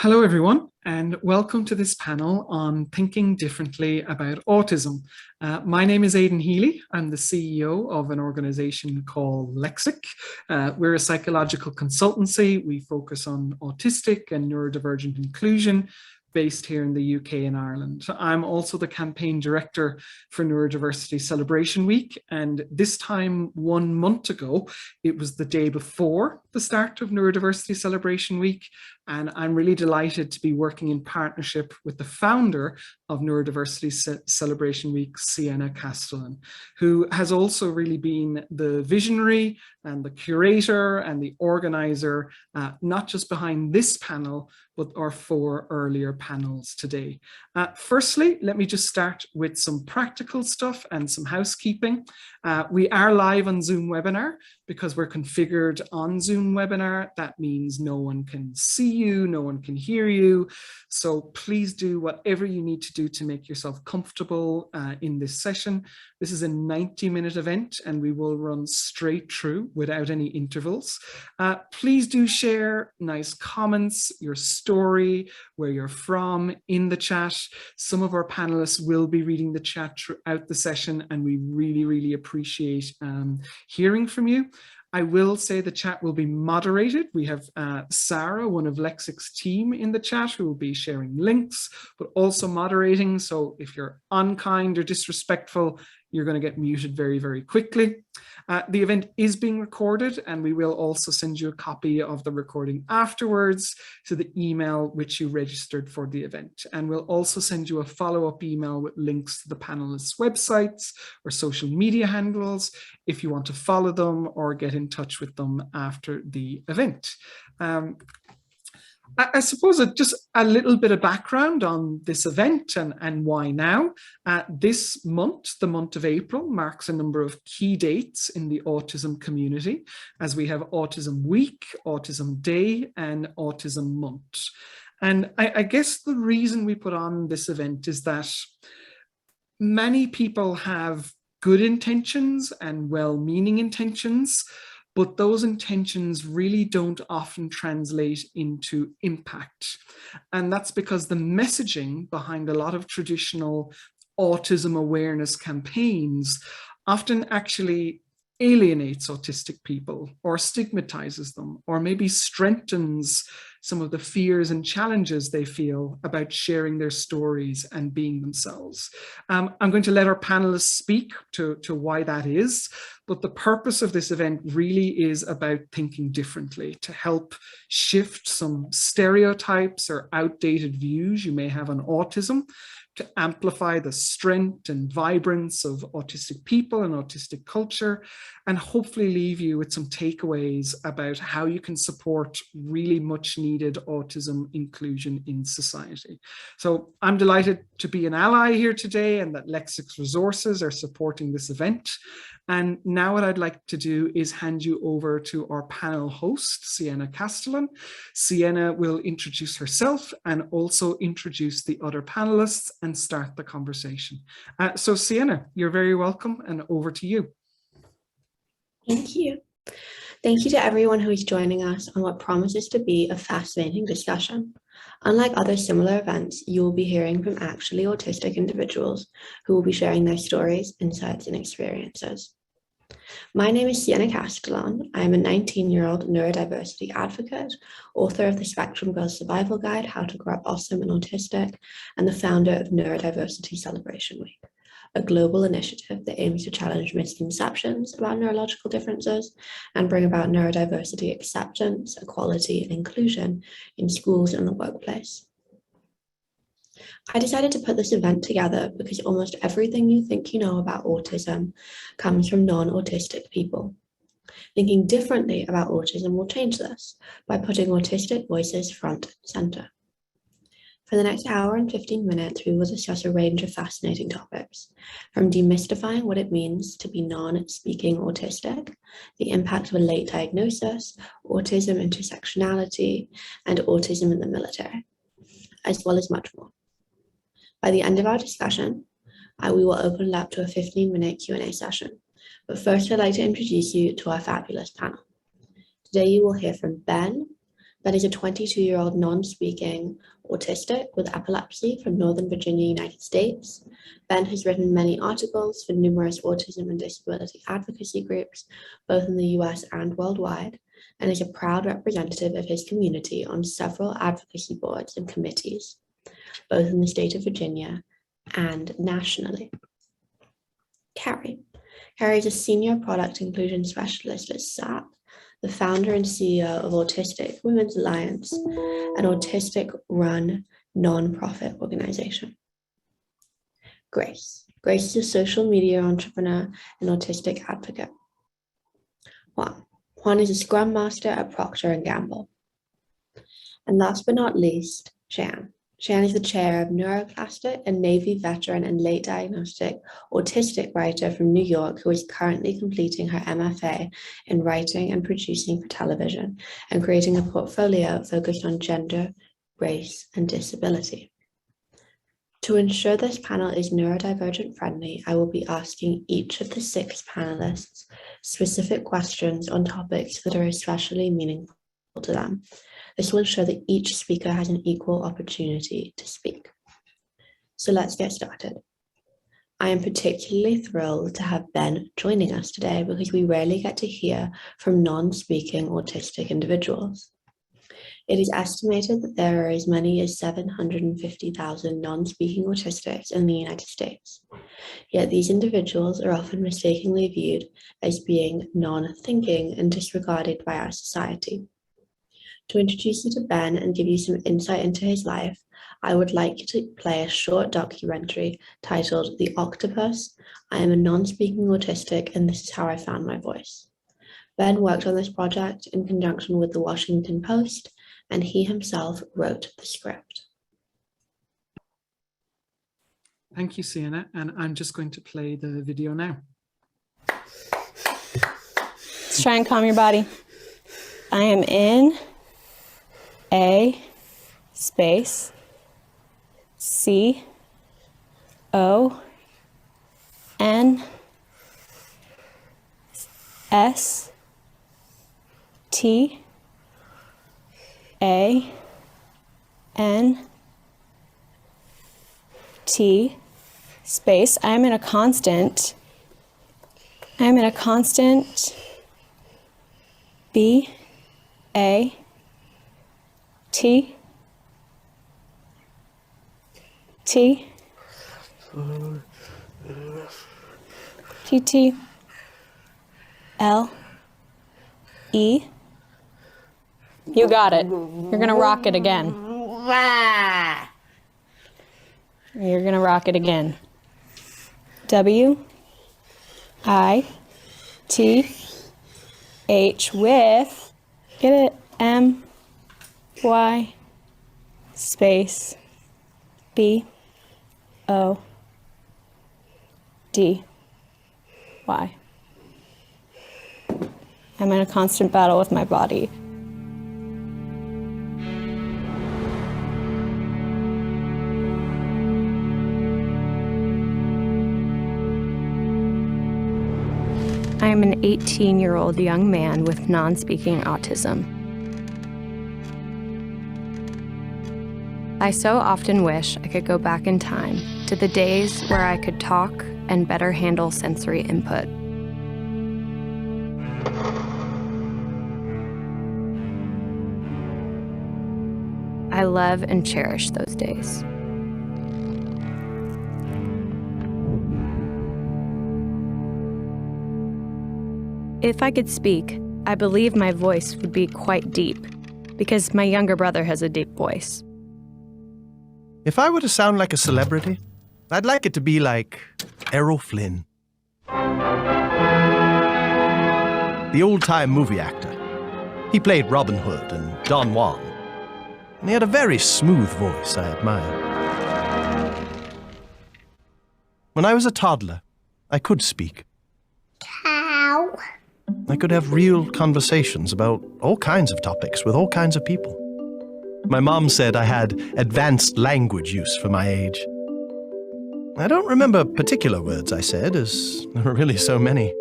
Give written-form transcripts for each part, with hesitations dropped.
Hello, everyone, and welcome to this panel on thinking differently about autism. My name is Aidan Healy. I'm the CEO of an organization called Lexic. We're a psychological consultancy. We focus on autistic and neurodivergent inclusion based here in the UK and Ireland. I'm also the campaign director for Neurodiversity Celebration Week. And this time 1 month ago, it was the day before the start of Neurodiversity Celebration Week. And I'm really delighted to be working in partnership with the founder of Neurodiversity Celebration Week, Sienna Castellan, who has also really been the visionary and the curator and the organizer, not just behind this panel, but our 4 earlier panels today. Firstly, let me just start with some practical stuff and some housekeeping. We are live on Zoom webinar because we're configured on Zoom webinar. That means no one can see you, no one can hear you. So please do whatever you need to do to make yourself comfortable in this session. This is a 90-minute event and we will run straight through without any intervals. Please do share nice comments, your story, where you're from in the chat. Some of our panelists will be reading the chat throughout the session and we really appreciate hearing from you. I will say the chat will be moderated. We have Sarah, one of Lexic's team in the chat, who will be sharing links, but also moderating. So if you're unkind or disrespectful, you're going to get muted very quickly. The event is being recorded and we will also send you a copy of the recording afterwards to the email which you registered for the event. And we'll also send you a follow-up email with links to the panelists' websites or social media handles if you want to follow them or get in touch with them after the event. I suppose just a little bit of background on this event and why now. This month, the month of April, marks a number of key dates in the autism community, as we have Autism Week, Autism Day, and Autism Month. And I guess the reason we put on this event is that many people have good intentions and well-meaning intentions, but those intentions really don't often translate into impact. And that's because the messaging behind a lot of traditional autism awareness campaigns often actually alienates autistic people or stigmatizes them, or maybe strengthens some of the fears and challenges they feel about sharing their stories and being themselves. I'm going to let our panelists speak to why that is, but the purpose of this event really is about thinking differently to help shift some stereotypes or outdated views you may have on autism, to amplify the strength and vibrance of autistic people and autistic culture, and hopefully leave you with some takeaways about how you can support really much needed autism inclusion in society. So I'm delighted to be an ally here today and that Lexic's resources are supporting this event. And now what I'd like to do is hand you over to our panel host, Sienna Castellan. Sienna will introduce herself and also introduce the other panelists and start the conversation. So Sienna, you're very welcome and over to you. Thank you. Thank you to everyone who is joining us on what promises to be a fascinating discussion. Unlike other similar events, you will be hearing from actually autistic individuals who will be sharing their stories, insights, and experiences. My name is Sienna Castellan. I am a 19-year-old neurodiversity advocate, author of the Spectrum Girls Survival Guide, How to Grow Up Awesome and Autistic, and the founder of Neurodiversity Celebration Week, a global initiative that aims to challenge misconceptions about neurological differences and bring about neurodiversity acceptance, equality, and inclusion in schools and the workplace. I decided to put this event together because almost everything you think you know about autism comes from non-autistic people. Thinking differently about autism will change this by putting autistic voices front and center. For the next hour and 15 minutes, we will discuss a range of fascinating topics, from demystifying what it means to be non-speaking autistic, the impact of a late diagnosis, autism intersectionality, and autism in the military, as well as much more. By the end of our discussion, we will open it up to a 15-minute Q&A session. But first, I'd like to introduce you to our fabulous panel. Today, you will hear from Ben, Ben is a 22-year-old non-speaking autistic with epilepsy from Northern Virginia, United States. Ben has written many articles for numerous autism and disability advocacy groups, both in the US and worldwide, and is a proud representative of his community on several advocacy boards and committees, both in the state of Virginia and nationally. Carrie. Carrie is a senior product inclusion specialist at SAP, the founder and CEO of Autistic Women's Alliance, an autistic-run nonprofit organization. Grace. Grace is a social media entrepreneur and autistic advocate. Juan. Juan is a Scrum Master at Procter & Gamble. And last but not least, Shan. Shan is the chair of Neuroplastic and Navy veteran and late diagnostic autistic writer from New York who is currently completing her MFA in writing and producing for television and creating a portfolio focused on gender, race, and disability. To ensure this panel is neurodivergent friendly, I will be asking each of the 6 panelists specific questions on topics that are especially meaningful to them. This will ensure that each speaker has an equal opportunity to speak. So let's get started. I am particularly thrilled to have Ben joining us today because we rarely get to hear from non-speaking autistic individuals. It is estimated that there are as many as 750,000 non-speaking autistics in the United States. Yet these individuals are often mistakenly viewed as being non-thinking and disregarded by our society. To introduce you to Ben and give you some insight into his life, I would like to play a short documentary titled The Octopus, I Am a Non-Speaking Autistic and This Is How I Found My Voice. Ben worked on this project in conjunction with the Washington Post, and he himself wrote the script. Thank you, Sienna, and I'm just going to play the video now. Let's try and calm your body. I am in A space C O N S T A N T space. I'm in a constant B A T T T T L E. You got it. You're gonna rock it again. You're gonna rock it again. W I T H with, get it, M Y space B O D Y. I'm in a constant battle with my body. I am an 18-year-old young man with non-speaking autism. I so often wish I could go back in time to the days where I could talk and better handle sensory input. I love and cherish those days. If I could speak, I believe my voice would be quite deep, because my younger brother has a deep voice. If I were to sound like a celebrity, I'd like it to be like Errol Flynn. The old-time movie actor. He played Robin Hood and Don Juan. And he had a very smooth voice I admired. When I was a toddler, I could speak. Cow. I could have real conversations about all kinds of topics with all kinds of people. My mom said I had advanced language use for my age. I don't remember particular words I said, as there were really so many.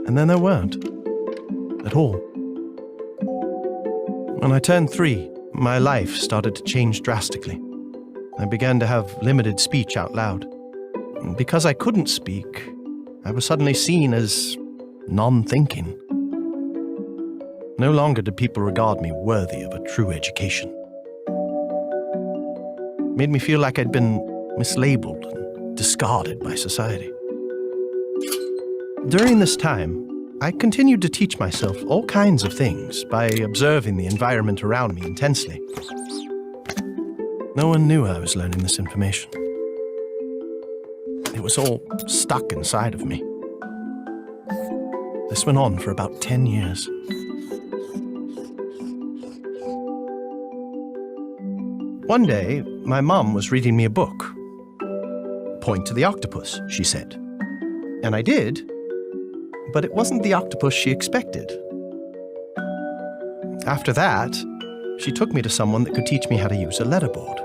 And then there weren't. At all. When I turned 3, my life started to change drastically. I began to have limited speech out loud. And because I couldn't speak, I was suddenly seen as non-thinking. No longer did people regard me worthy of a true education. It made me feel like I'd been mislabeled and discarded by society. During this time, I continued to teach myself all kinds of things by observing the environment around me intensely. No one knew I was learning this information. It was all stuck inside of me. This went on for about 10 years. One day, my mum was reading me a book. "Point to the octopus," she said. And I did, but it wasn't the octopus she expected. After that, she took me to someone that could teach me how to use a letterboard.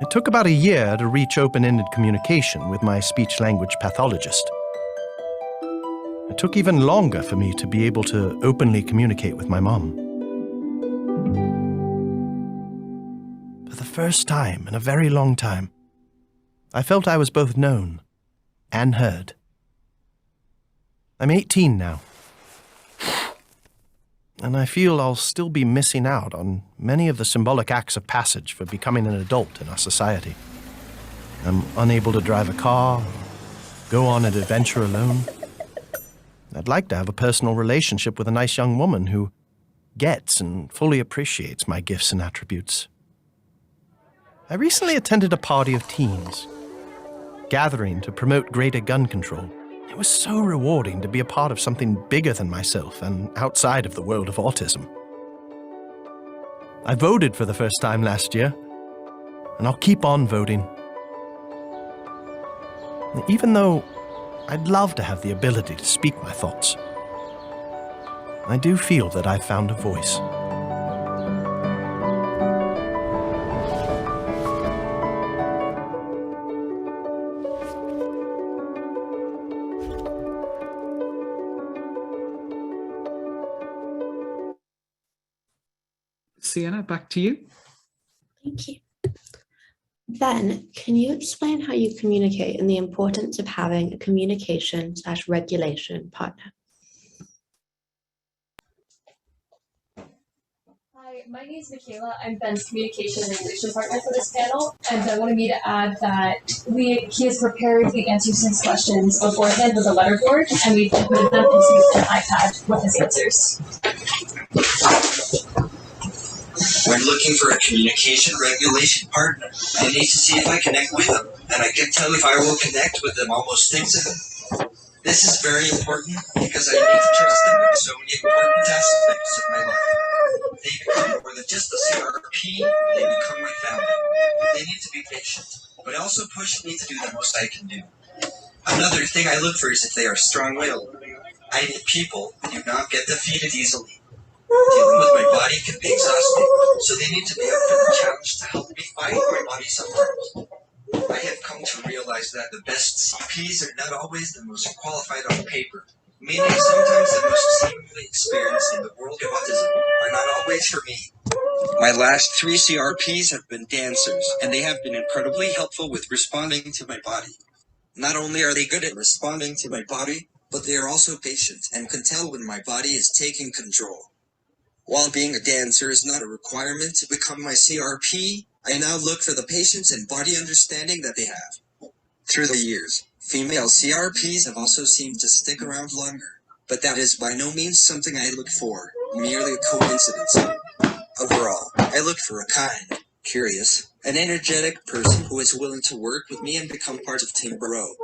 It took about a year to reach open-ended communication with my speech-language pathologist. It took even longer for me to be able to openly communicate with my mom. For the first time in a very long time, I felt I was both known and heard. I'm 18 now, and I feel I'll still be missing out on many of the symbolic acts of passage for becoming an adult in our society. I'm unable to drive a car, go on an adventure alone. I'd like to have a personal relationship with a nice young woman who gets and fully appreciates my gifts and attributes. I recently attended a party of teens, gathering to promote greater gun control. It was so rewarding to be a part of something bigger than myself and outside of the world of autism. I voted for the first time last year, and I'll keep on voting. Even though I'd love to have the ability to speak my thoughts, I do feel that I've found a voice. Sienna, back to you. Thank you. Ben, can you explain how you communicate and the importance of having a communication/regulation partner? Hi, my name is Michaela. I'm Ben's communication and regulation partner for this panel, and I wanted me to add that he has prepared the answers to his questions beforehand with a letterboard, and we've included them into an iPad with his answers. When looking for a communication regulation partner, I need to see if I connect with them, and I can tell if I will connect with them almost instantly. This is very important because I need to trust them with so many important aspects of my life. They become more than just a CRP, they become my family. They need to be patient, but also push me to do the most I can do. Another thing I look for is if they are strong-willed. I need people who do not get defeated easily. Dealing with my body can be exhausting, so they need to be up for the challenge to help me fight my body sometimes. I have come to realize that the best CPs are not always the most qualified on paper, meaning sometimes the most seemingly experienced in the world of autism are not always for me. My last 3 CRPs have been dancers, and they have been incredibly helpful with responding to my body. Not only are they good at responding to my body, but they are also patient and can tell when my body is taking control. While being a dancer is not a requirement to become my CRP, I now look for the patience and body understanding that they have. Through the years, female CRPs have also seemed to stick around longer, but that is by no means something I look for, merely a coincidence. Overall, I look for a kind, curious, and energetic person who is willing to work with me and become part of Team Bro.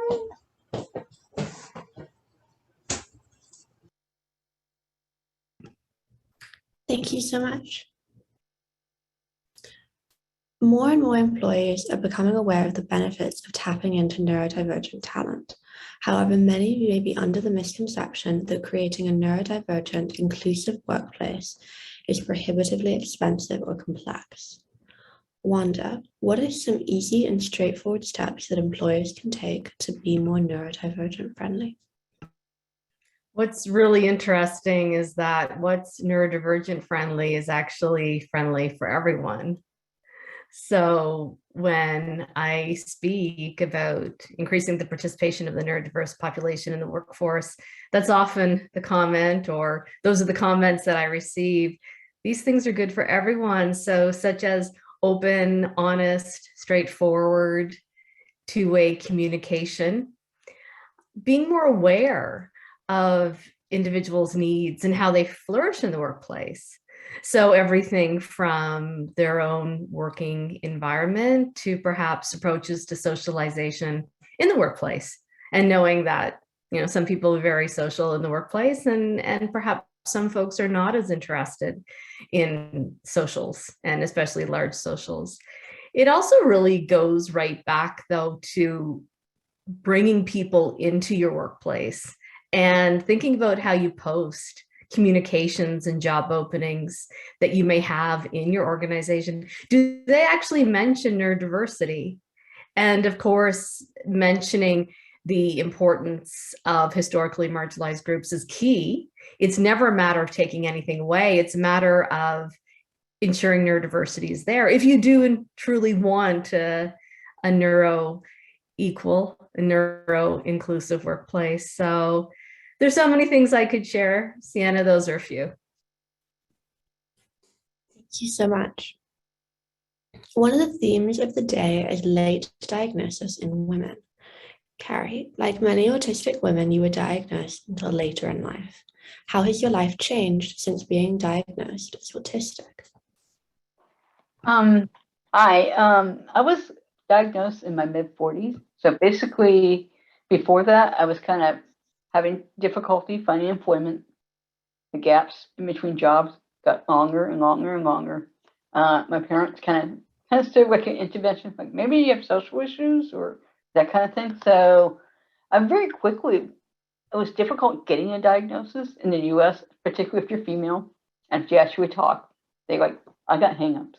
Thank you so much. More and more employers are becoming aware of the benefits of tapping into neurodivergent talent. However, many may be under the misconception that creating a neurodivergent, inclusive workplace is prohibitively expensive or complex. Wanda, what are some easy and straightforward steps that employers can take to be more neurodivergent friendly? What's really interesting is that what's neurodivergent friendly is actually friendly for everyone. So when I speak about increasing the participation of the neurodiverse population in the workforce, that's often the comment, or those are the comments that I receive. These things are good for everyone. So such as open, honest, straightforward, two-way communication, being more aware of individuals' needs and how they flourish in the workplace. So everything from their own working environment to perhaps approaches to socialization in the workplace, and knowing that, you know, some people are very social in the workplace, and perhaps some folks are not as interested in socials, and especially large socials. It also really goes right back though to bringing people into your workplace and thinking about how you post communications and job openings that you may have in your organization. Do they actually mention neurodiversity? And of course, mentioning the importance of historically marginalized groups is key. It's never a matter of taking anything away. It's a matter of ensuring neurodiversity is there. If you do truly want a neuro equal, a neuro-inclusive workplace. So there's so many things I could share. Sienna, those are a few. Thank you so much. One of the themes of the day is late diagnosis in women. Carrie, like many autistic women, you were diagnosed until later in life. How has your life changed since being diagnosed as autistic? I was diagnosed in my mid-40s. So basically, before that, I was kind of having difficulty finding employment. The gaps in between jobs got longer and longer and longer. My parents kind of started like an intervention, like maybe you have social issues or that kind of thing. So I very quickly, it was difficult getting a diagnosis in the US, particularly if you're female. And if you actually talk, they like, I got hangups.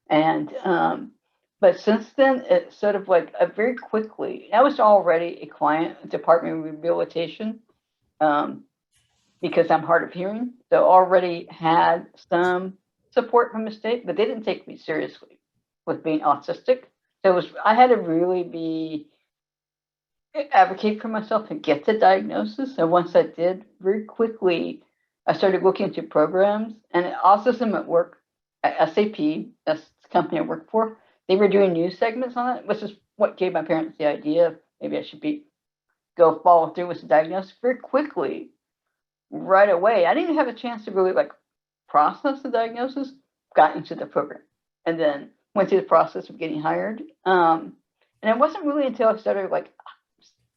And but since then, it's sort of like very quickly, I was already a client at Department of Rehabilitation because I'm hard of hearing. So already had some support from the state, but they didn't take me seriously with being autistic. So it was, I had to really advocate for myself to get the diagnosis. And once I did, very quickly, I started looking into programs and autism at work. At SAP, that's the company I work for, they were doing news segments on it, which is what gave my parents the idea. Maybe I should go follow through with the diagnosis very quickly, right away. I didn't even have a chance to really like process the diagnosis, got into the program, and then went through the process of getting hired. And it wasn't really until I started like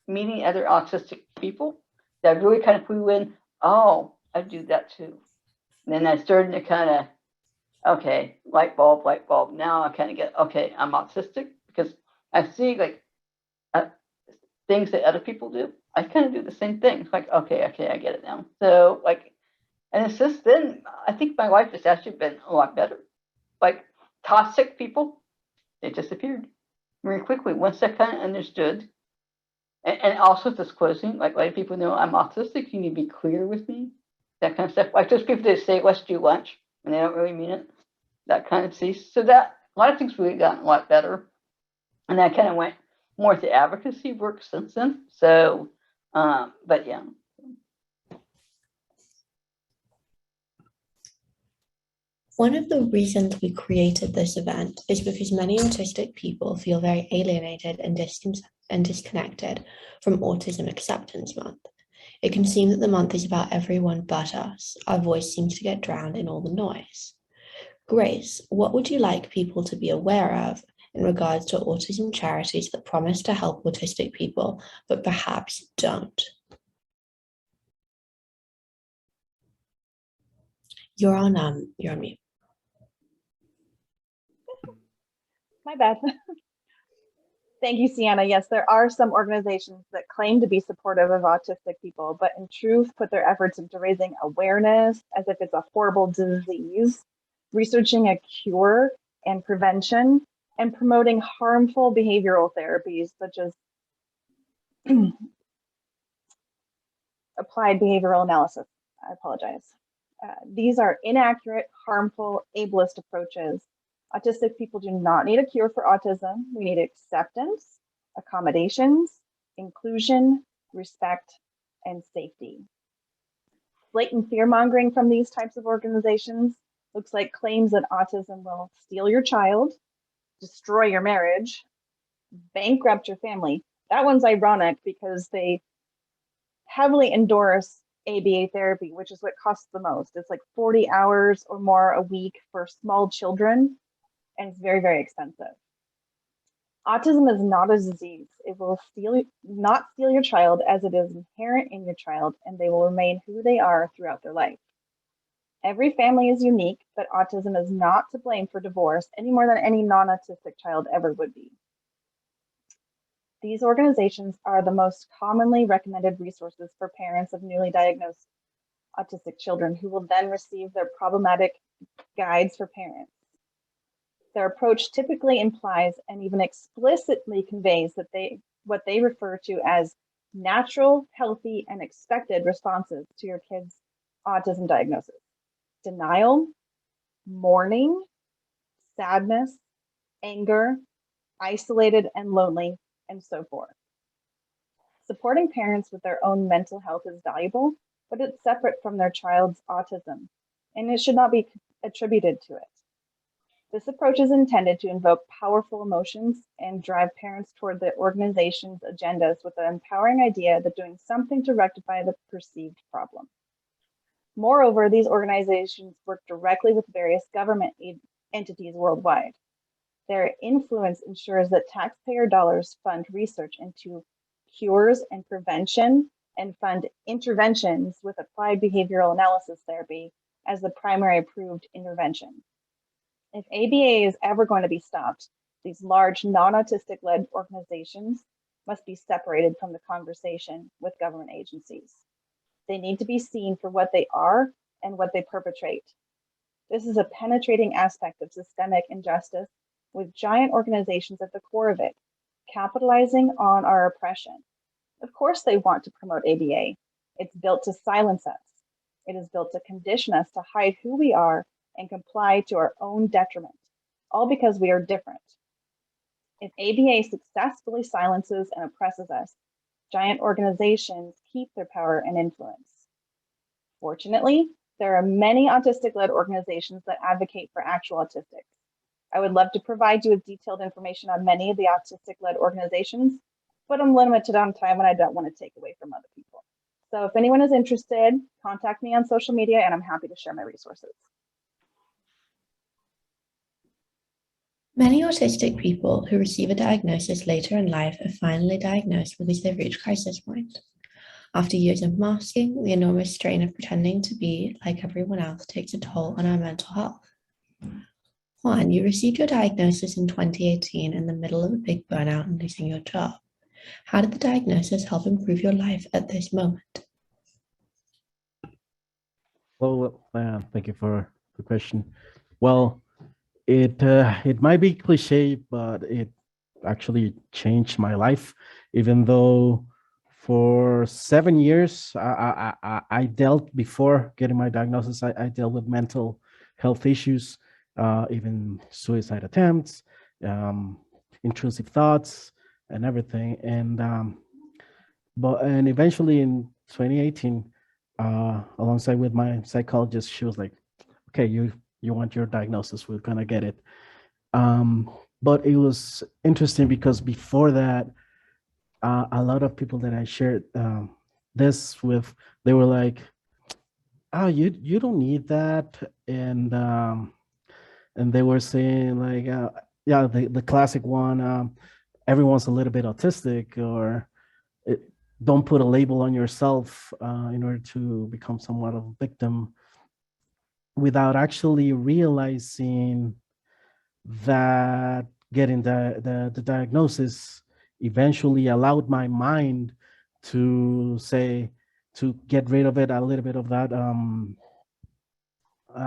meeting other autistic people that I really kind of flew in, oh, I do that too. And then I started to kind of, okay, light bulb. Now I kind of get, okay, I'm autistic because I see like things that other people do. I kind of do the same thing. It's like, okay, I get it now. So like, and since then, I think my life has actually been a lot better. Like toxic people, they disappeared very quickly once I kind of understood. And also disclosing, like letting people know I'm autistic, you need to be clear with me, that kind of stuff. Like those people that say, let's do lunch, and they don't really mean it. That kind of ceased. So that a lot of things really gotten a lot better. And I kind of went more to advocacy work since then. So, but yeah. One of the reasons we created this event is because many autistic people feel very alienated and disconnected from Autism Acceptance Month. It can seem that the month is about everyone but us. Our voice seems to get drowned in all the noise. Grace, what would you like people to be aware of in regards to autism charities that promise to help autistic people, but perhaps don't? You're on mute. My bad. Thank you, Sienna. Yes, there are some organizations that claim to be supportive of autistic people, but in truth put their efforts into raising awareness as if it's a horrible disease, researching a cure and prevention, and promoting harmful behavioral therapies such as applied behavioral analysis. I apologize. These are inaccurate, harmful, ableist approaches. Autistic people do not need a cure for autism. We need acceptance, accommodations, inclusion, respect, and safety. Blatant fear-mongering from these types of organizations looks like claims that autism will steal your child, destroy your marriage, bankrupt your family. That one's ironic because they heavily endorse ABA therapy, which is what costs the most. It's like 40 hours or more a week for small children, and it's very, very expensive. Autism is not a disease. It will not steal your child, as it is inherent in your child, and they will remain who they are throughout their life. Every family is unique, but autism is not to blame for divorce any more than any non-autistic child ever would be. These organizations are the most commonly recommended resources for parents of newly diagnosed autistic children, who will then receive their problematic guides for parents. Their approach typically implies and even explicitly conveys that what they refer to as natural, healthy, and expected responses to your kid's autism diagnosis. Denial, mourning, sadness, anger, isolated and lonely, and so forth. Supporting parents with their own mental health is valuable, but it's separate from their child's autism, and it should not be attributed to it. This approach is intended to invoke powerful emotions and drive parents toward the organization's agendas with the empowering idea that doing something to rectify the perceived problem. Moreover, these organizations work directly with various government entities worldwide. Their influence ensures that taxpayer dollars fund research into cures and prevention and fund interventions with applied behavioral analysis therapy as the primary approved intervention. If ABA is ever going to be stopped, these large non-autistic-led organizations must be separated from the conversation with government agencies. They need to be seen for what they are and what they perpetrate. This is a penetrating aspect of systemic injustice, with giant organizations at the core of it, capitalizing on our oppression. Of course they want to promote ABA. It's built to silence us. It is built to condition us to hide who we are and comply to our own detriment, all because we are different. If ABA successfully silences and oppresses us, giant organizations keep their power and influence. Fortunately, there are many autistic-led organizations that advocate for actual autistics. I would love to provide you with detailed information on many of the autistic-led organizations, but I'm limited on time and I don't want to take away from other people. So if anyone is interested, contact me on social media and I'm happy to share my resources. Many autistic people who receive a diagnosis later in life are finally diagnosed because they've reached crisis point. After years of masking, the enormous strain of pretending to be like everyone else takes a toll on our mental health. Juan, you received your diagnosis in 2018 in the middle of a big burnout and losing your job. How did the diagnosis help improve your life at this moment? Well, thank you for the question. Well, it might be cliche, but it actually changed my life. Even though for 7 years I dealt, before getting my diagnosis, I dealt with mental health issues, even suicide attempts, intrusive thoughts, and everything. And and eventually in 2018, alongside with my psychologist, she was like, "Okay, you want your diagnosis? We're gonna get it." But it was interesting because before that, a lot of people that I shared this with, they were like, "Oh, you don't need that," and they were saying like, "Yeah, the classic one, everyone's a little bit autistic," or "Don't put a label on yourself in order to become somewhat of a victim," without actually realizing that getting the diagnosis eventually allowed my mind to get rid of it, a little bit of that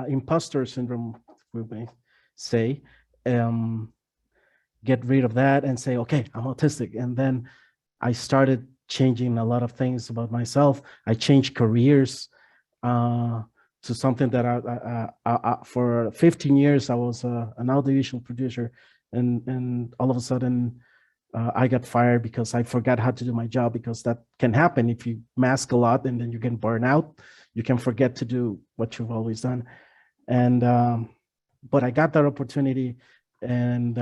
imposter syndrome, we may say, get rid of that and say, okay, I'm autistic. And then I started changing a lot of things about myself. I changed careers to something that for 15 years I was an audiovisual producer, and all of a sudden I got fired because I forgot how to do my job, because that can happen if you mask a lot and then you can burn out. You can forget to do what you've always done. And but I got that opportunity, and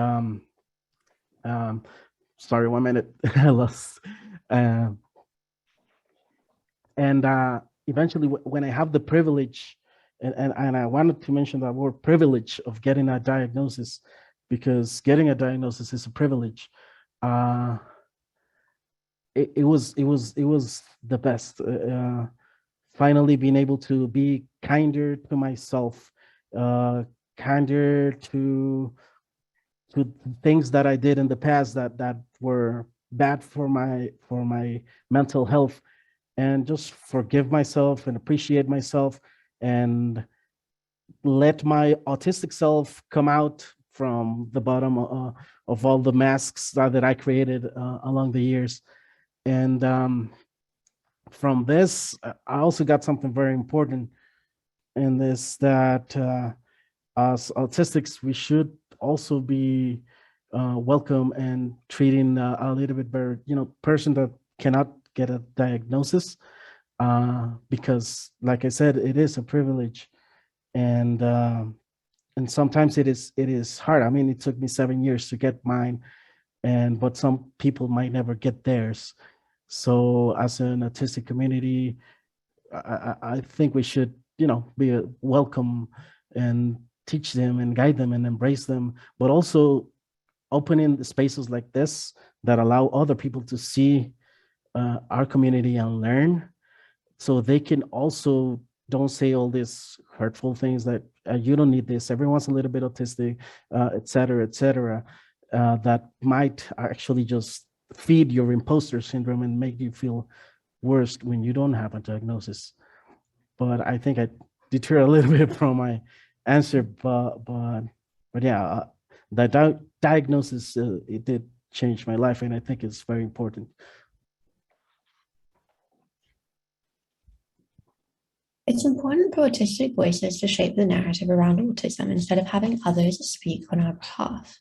sorry, 1 minute, I lost. And eventually, when I have the privilege, and I wanted to mention that word privilege of getting a diagnosis, because getting a diagnosis is a privilege. It was the best. Finally, being able to be kinder to myself, kinder to things that I did in the past that were bad for my mental health, and just forgive myself and appreciate myself, and let my autistic self come out from the bottom of all the masks that I created along the years. And from this, I also got something very important in this, that as autistics, we should also be welcome and treating a little bit better, person that cannot get a diagnosis, because, like I said, it is a privilege, and sometimes it is hard. I mean, it took me 7 years to get mine, but some people might never get theirs. So, as an autistic community, I think we should, be a welcome and teach them and guide them and embrace them, but also opening the spaces like this that allow other people to see our community and learn, so they can also don't say all these hurtful things that you don't need this, everyone's a little bit autistic, et cetera, that might actually just feed your imposter syndrome and make you feel worse when you don't have a diagnosis. But I think I deter a little bit from my answer, but yeah, the diagnosis, it did change my life, and I think it's very important. It's important for autistic voices to shape the narrative around autism instead of having others speak on our behalf.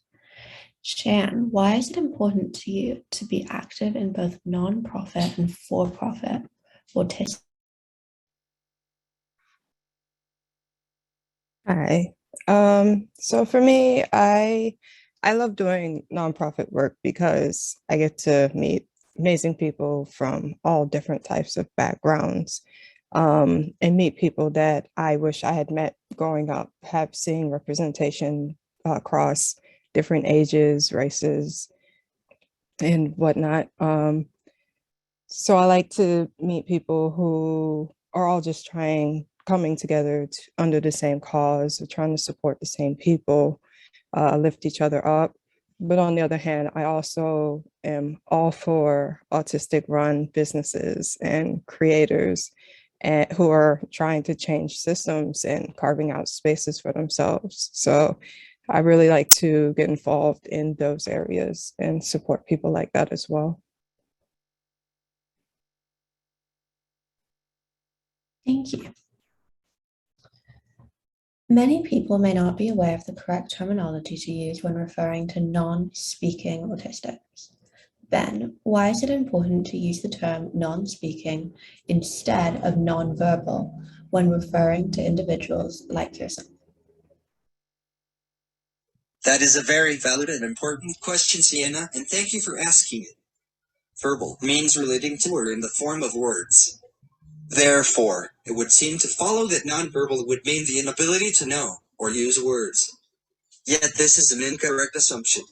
Shan, why is it important to you to be active in both non-profit and for-profit autistic? Hi. So for me, I love doing nonprofit work because I get to meet amazing people from all different types of backgrounds, and meet people that I wish I had met growing up, have seen representation across different ages, races, and whatnot. So I like to meet people who are all just coming together under the same cause, or trying to support the same people, lift each other up. But on the other hand, I also am all for autistic run businesses and creators who are trying to change systems and carving out spaces for themselves. So I really like to get involved in those areas and support people like that as well. Thank you. Many people may not be aware of the correct terminology to use when referring to non-speaking autistics. Ben, why is it important to use the term non-speaking instead of non-verbal when referring to individuals like yourself? That is a very valid and important question, Sienna, and thank you for asking it. Verbal means relating to or in the form of words. Therefore, it would seem to follow that nonverbal would mean the inability to know or use words. Yet this is an incorrect assumption.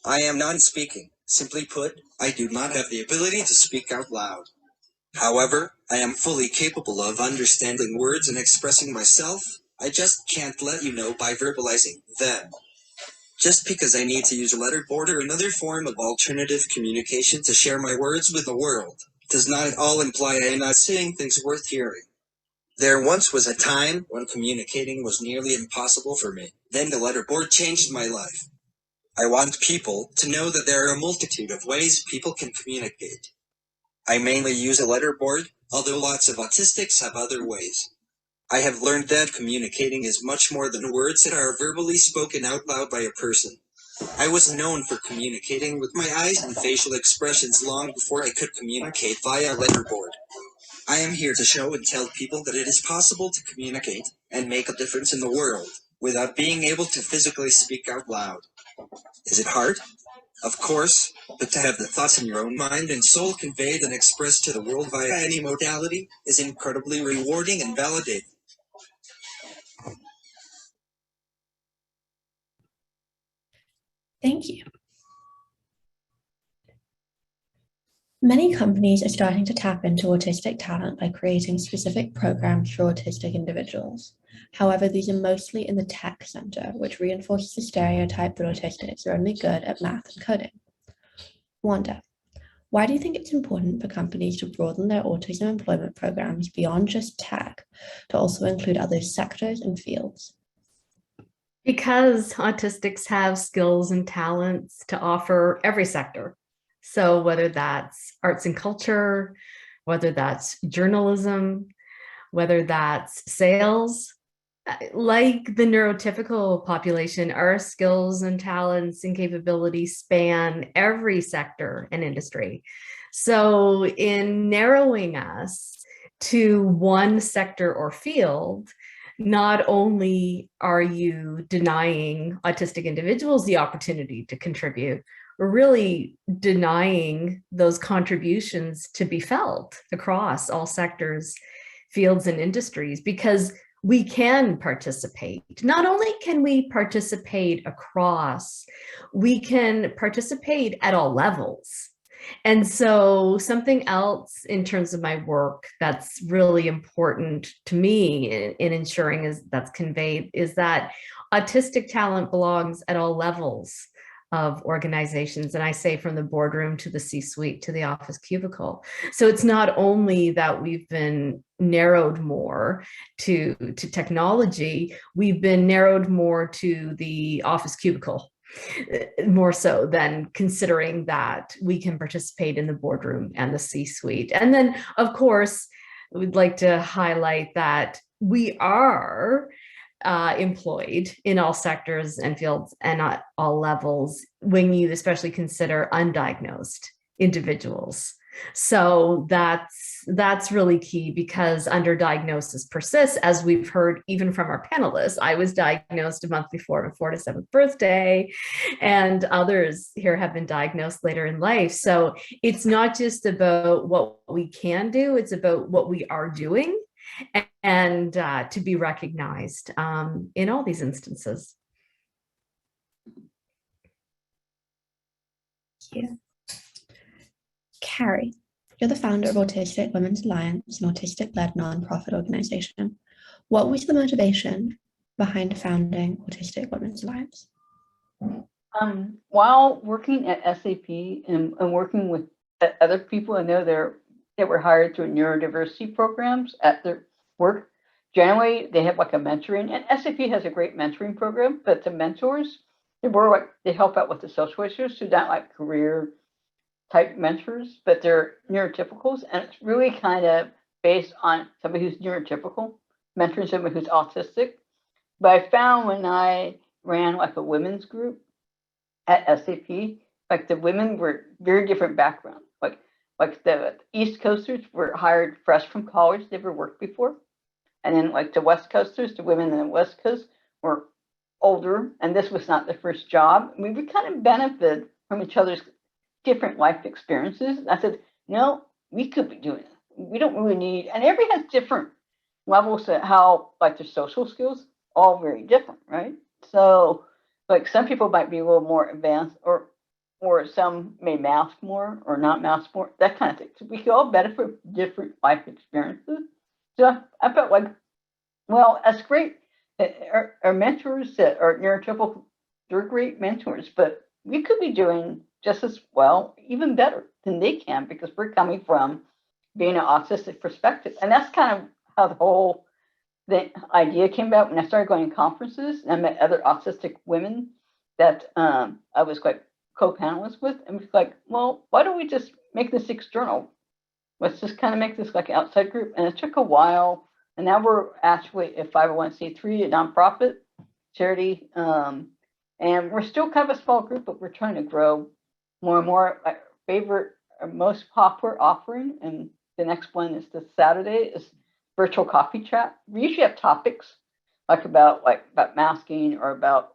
I am non-speaking. Simply put, I do not have the ability to speak out loud. However, I am fully capable of understanding words and expressing myself. I just can't let you know by verbalizing them. Just because I need to use a letterboard or another form of alternative communication to share my words with the world does not at all imply I am not saying things worth hearing. There once was a time when communicating was nearly impossible for me. Then the letterboard changed my life. I want people to know that there are a multitude of ways people can communicate. I mainly use a letterboard, although lots of autistics have other ways. I have learned that communicating is much more than words that are verbally spoken out loud by a person. I was known for communicating with my eyes and facial expressions long before I could communicate via letterboard. I am here to show and tell people that it is possible to communicate and make a difference in the world without being able to physically speak out loud. Is it hard? Of course, but to have the thoughts in your own mind and soul conveyed and expressed to the world via any modality is incredibly rewarding and validating. Thank you. Many companies are starting to tap into autistic talent by creating specific programs for autistic individuals. However, these are mostly in the tech center, which reinforces the stereotype that autistics are only good at math and coding. Wanda, why do you think it's important for companies to broaden their autism employment programs beyond just tech to also include other sectors and fields? Because autistics have skills and talents to offer every sector. So whether that's arts and culture, whether that's journalism, whether that's sales, like the neurotypical population, our skills and talents and capabilities span every sector and industry. So in narrowing us to one sector or field, not only are you denying autistic individuals the opportunity to contribute, we're really denying those contributions to be felt across all sectors, fields, and industries, because we can participate. Not only can we participate across, we can participate at all levels. And so something else in terms of my work that's really important to me in ensuring is that's conveyed is that autistic talent belongs at all levels of organizations. And I say from the boardroom to the C-suite to the office cubicle. So it's not only that we've been narrowed more to technology, we've been narrowed more to the office cubicle, more so than considering that we can participate in the boardroom and the C-suite. And then, of course, we'd like to highlight that we are employed in all sectors and fields and at all levels when you especially consider undiagnosed individuals. So that's really key, because underdiagnosis persists, as we've heard even from our panelists. I was diagnosed a month before my 47th birthday, and others here have been diagnosed later in life. So it's not just about what we can do, it's about what we are doing, and to be recognized in all these instances. Thank you. Carrie, you're the founder of Autistic Women's Alliance, an autistic-led nonprofit organization. What was the motivation behind founding Autistic Women's Alliance? While working at SAP and working with other people, I know they were hired through neurodiversity programs at their work. Generally, they have like a mentoring, and SAP has a great mentoring program, but the mentors, they help out with the social issues, so not like career type mentors, but they're neurotypicals, and it's really kind of based on somebody who's neurotypical, mentoring somebody who's autistic. But I found when I ran like a women's group at SAP, like the women were very different backgrounds. Like the East Coasters were hired fresh from college, never worked before. And then like the West Coasters, the women in the West Coast were older, and this was not their first job. We would kind of benefit from each other's different life experiences. I said, no, we could be doing it. We don't really need, and everybody has different levels of how, like their social skills, all very different, right? So like some people might be a little more advanced, or some may mask more or not mask more, that kind of thing. So we could all benefit from different life experiences. So I felt like, well, that's great. Our mentors that are neurotypical, they're great mentors, but we could be doing just as well, even better than they can, because we're coming from being an autistic perspective. And that's kind of how the idea came about when I started going to conferences and I met other autistic women that I was like co-panelists with, and was like, well, why don't we just make this external? let's just kind of make this like an outside group. And it took a while. And now we're actually a 501c3, a nonprofit charity. And we're still kind of a small group, but we're trying to grow more and more. Our favorite, our most popular offering, and the next one is this Saturday, is virtual coffee chat. We usually have topics about masking or about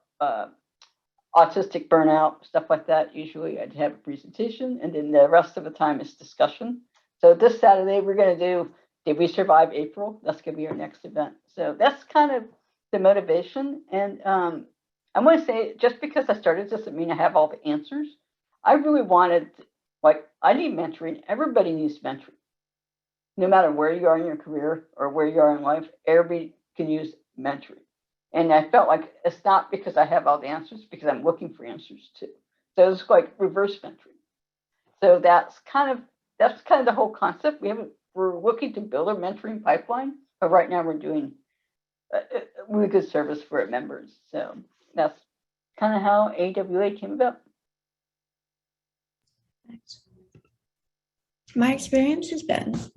autistic burnout, stuff like that. Usually I'd have a presentation, and then the rest of the time is discussion. So this Saturday, we're going to do Did We Survive April? That's going to be our next event. So that's kind of the motivation. And I want to say, just because I started doesn't mean I have all the answers. I really wanted, I need mentoring. Everybody needs mentoring. No matter where you are in your career or where you are in life, everybody can use mentoring. And I felt like it's not because I have all the answers, because I'm looking for answers too. So it's like reverse mentoring. So that's kind of the whole concept. We're looking to build a mentoring pipeline, but right now we're doing a really good service for our members. So that's kind of how AWA came about. My experience has been that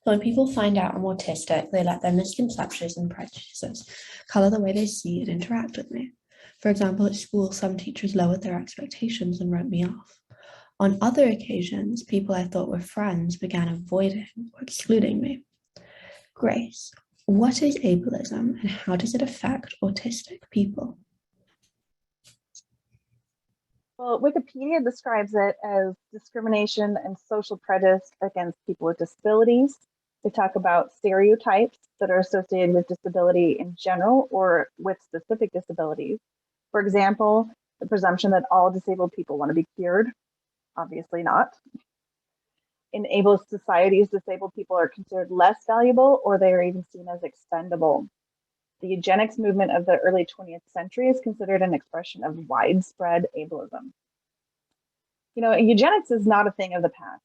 when people find out I'm autistic, they let their misconceptions and prejudices color the way they see and interact with me. For example, at school, some teachers lowered their expectations and wrote me off. On other occasions, people I thought were friends began avoiding or excluding me. Grace, what is ableism and how does it affect autistic people? Well, Wikipedia describes it as discrimination and social prejudice against people with disabilities. They talk about stereotypes that are associated with disability in general or with specific disabilities. For example, the presumption that all disabled people want to be cured. Obviously not. In ableist societies, disabled people are considered less valuable, or they are even seen as expendable. The eugenics movement of the early 20th century is considered an expression of widespread ableism. You know, eugenics is not a thing of the past.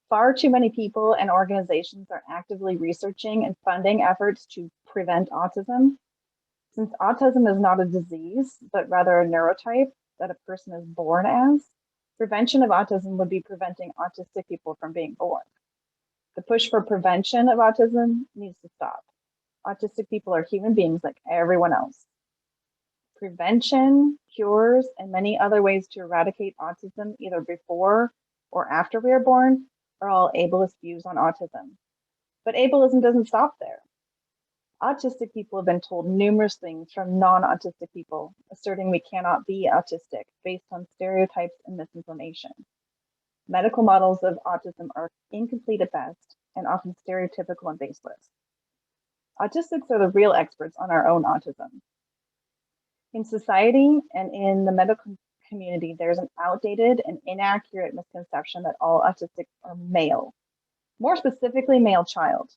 Far too many people and organizations are actively researching and funding efforts to prevent autism. Since autism is not a disease, but rather a neurotype that a person is born as, prevention of autism would be preventing autistic people from being born. The push for prevention of autism needs to stop. Autistic people are human beings like everyone else. Prevention, cures, and many other ways to eradicate autism, either before or after we are born, are all ableist views on autism. But ableism doesn't stop there. Autistic people have been told numerous things from non-autistic people, asserting we cannot be autistic based on stereotypes and misinformation. Medical models of autism are incomplete at best and often stereotypical and baseless. Autistics are the real experts on our own autism. In society and in the medical community, there's an outdated and inaccurate misconception that all autistics are male, more specifically male child.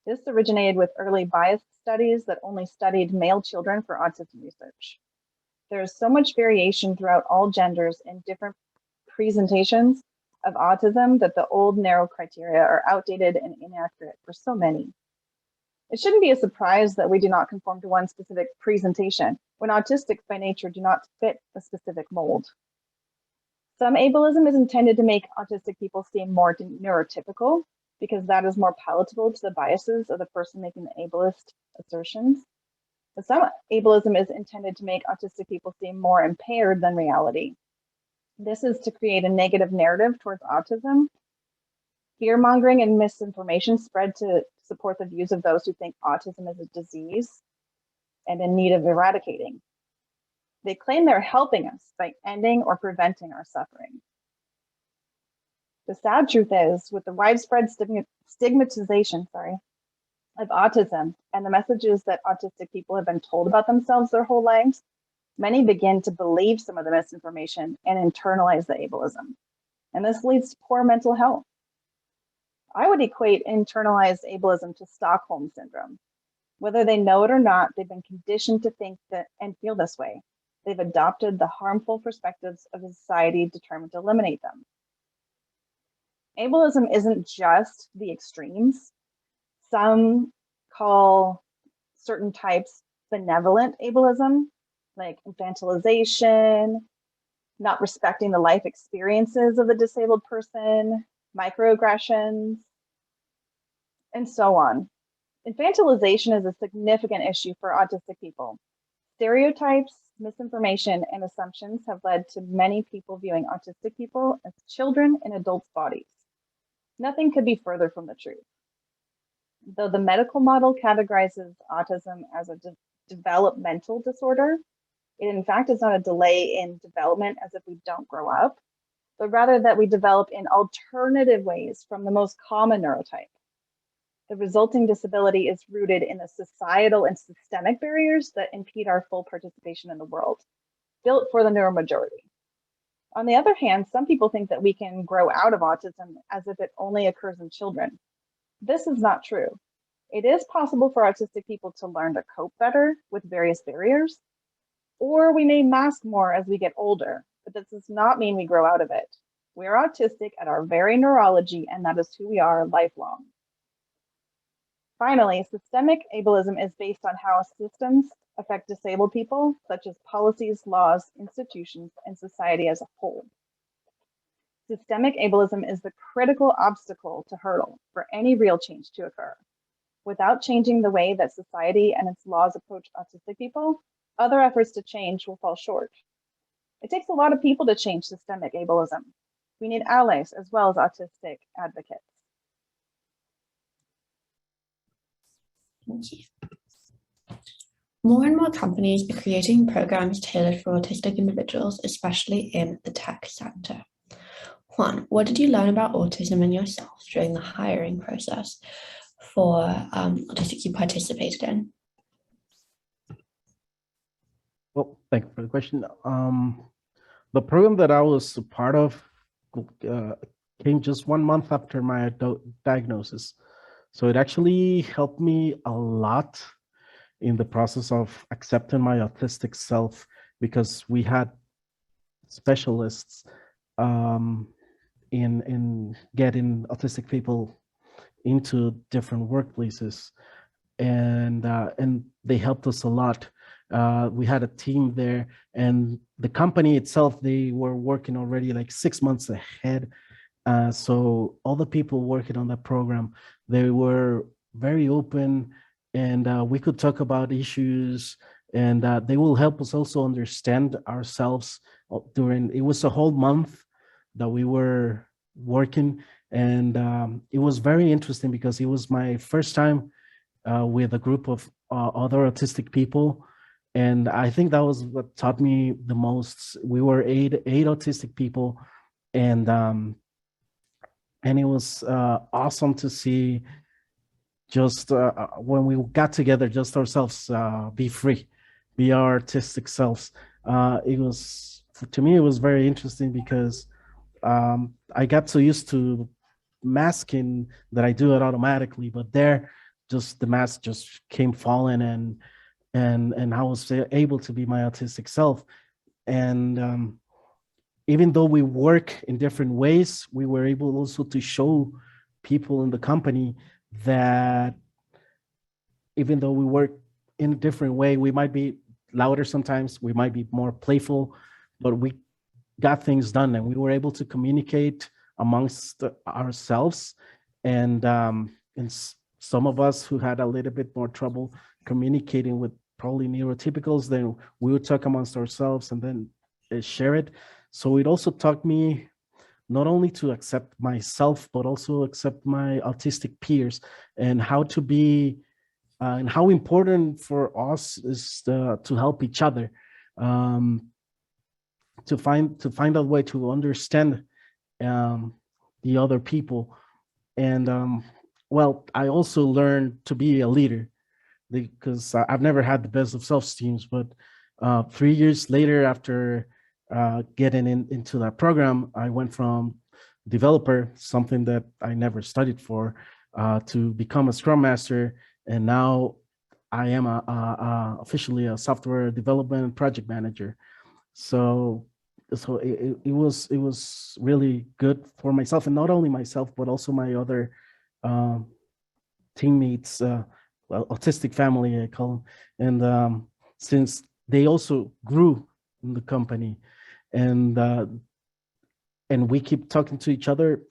This originated with early bias studies that only studied male children for autism research. There is so much variation throughout all genders and different presentations of autism that the old narrow criteria are outdated and inaccurate for so many. It shouldn't be a surprise that we do not conform to one specific presentation when autistics by nature do not fit a specific mold. Some ableism is intended to make autistic people seem more neurotypical because that is more palatable to the biases of the person making the ableist assertions. But some ableism is intended to make autistic people seem more impaired than reality. This is to create a negative narrative towards autism. Fear-mongering and misinformation spread to support the views of those who think autism is a disease and in need of eradicating. They claim they're helping us by ending or preventing our suffering. The sad truth is, with the widespread stigmatization of autism and the messages that autistic people have been told about themselves their whole lives, many begin to believe some of the misinformation and internalize the ableism. And this leads to poor mental health. I would equate internalized ableism to Stockholm syndrome. Whether they know it or not, they've been conditioned to think that and feel this way. They've adopted the harmful perspectives of a society determined to eliminate them. Ableism isn't just the extremes. Some call certain types benevolent ableism, like infantilization, not respecting the life experiences of the disabled person, microaggressions, and so on. Infantilization is a significant issue for autistic people. Stereotypes, misinformation, and assumptions have led to many people viewing autistic people as children in adults' bodies. Nothing could be further from the truth. Though the medical model categorizes autism as a developmental disorder, it in fact is not a delay in development as if we don't grow up, but rather that we develop in alternative ways from the most common neurotype. The resulting disability is rooted in the societal and systemic barriers that impede our full participation in the world, built for the neuromajority. On the other hand, some people think that we can grow out of autism as if it only occurs in children. This is not true. It is possible for autistic people to learn to cope better with various barriers, or we may mask more as we get older, but this does not mean we grow out of it. We are autistic at our very neurology, and that is who we are lifelong. Finally, systemic ableism is based on how systems affect disabled people, such as policies, laws, institutions, and society as a whole. Systemic ableism is the critical obstacle to hurdle for any real change to occur. Without changing the way that society and its laws approach autistic people, other efforts to change will fall short. It takes a lot of people to change systemic ableism. We need allies as well as autistic advocates. Thank you. More and more companies are creating programs tailored for autistic individuals, especially in the tech sector. Juan, what did you learn about autism and yourself during the hiring process for autistic you participated in? Well, thank you for the question. The program that I was a part of came just 1 month after my diagnosis. So it actually helped me a lot in the process of accepting my autistic self, because we had specialists in getting autistic people into different workplaces, and they helped us a lot. We had a team there, and the company itself, they were working already like 6 months ahead. So all the people working on that program, they were very open, and we could talk about issues, and they will help us also understand ourselves during, it was a whole month that we were working, and it was very interesting because it was my first time with a group of other autistic people. And I think that was what taught me the most. We were eight autistic people, and it was awesome to see just when we got together, just ourselves, be free, be our artistic selves. It was, to me, it was very interesting because I got so used to masking that I do it automatically, but there, just the mask just came falling, and I was able to be my autistic self. And even though we work in different ways, we were able also to show people in the company that even though we work in a different way, we might be louder sometimes, we might be more playful, but we got things done, and we were able to communicate amongst ourselves. And some of us who had a little bit more trouble communicating with probably neurotypicals, then we would talk amongst ourselves and then share it. So it also taught me not only to accept myself, but also accept my autistic peers, and how to be, and how important for us is to help each other, to find a way to understand the other people. And well, I also learned to be a leader, because I've never had the best of self-esteems, but 3 years later, after getting into that program, I went from developer, something that I never studied for, to become a Scrum Master, and now I am officially a software development project manager. So it was really good for myself, and not only myself, but also my other teammates, well, autistic family, I call them. And since they also grew in the company, and we keep talking to each other,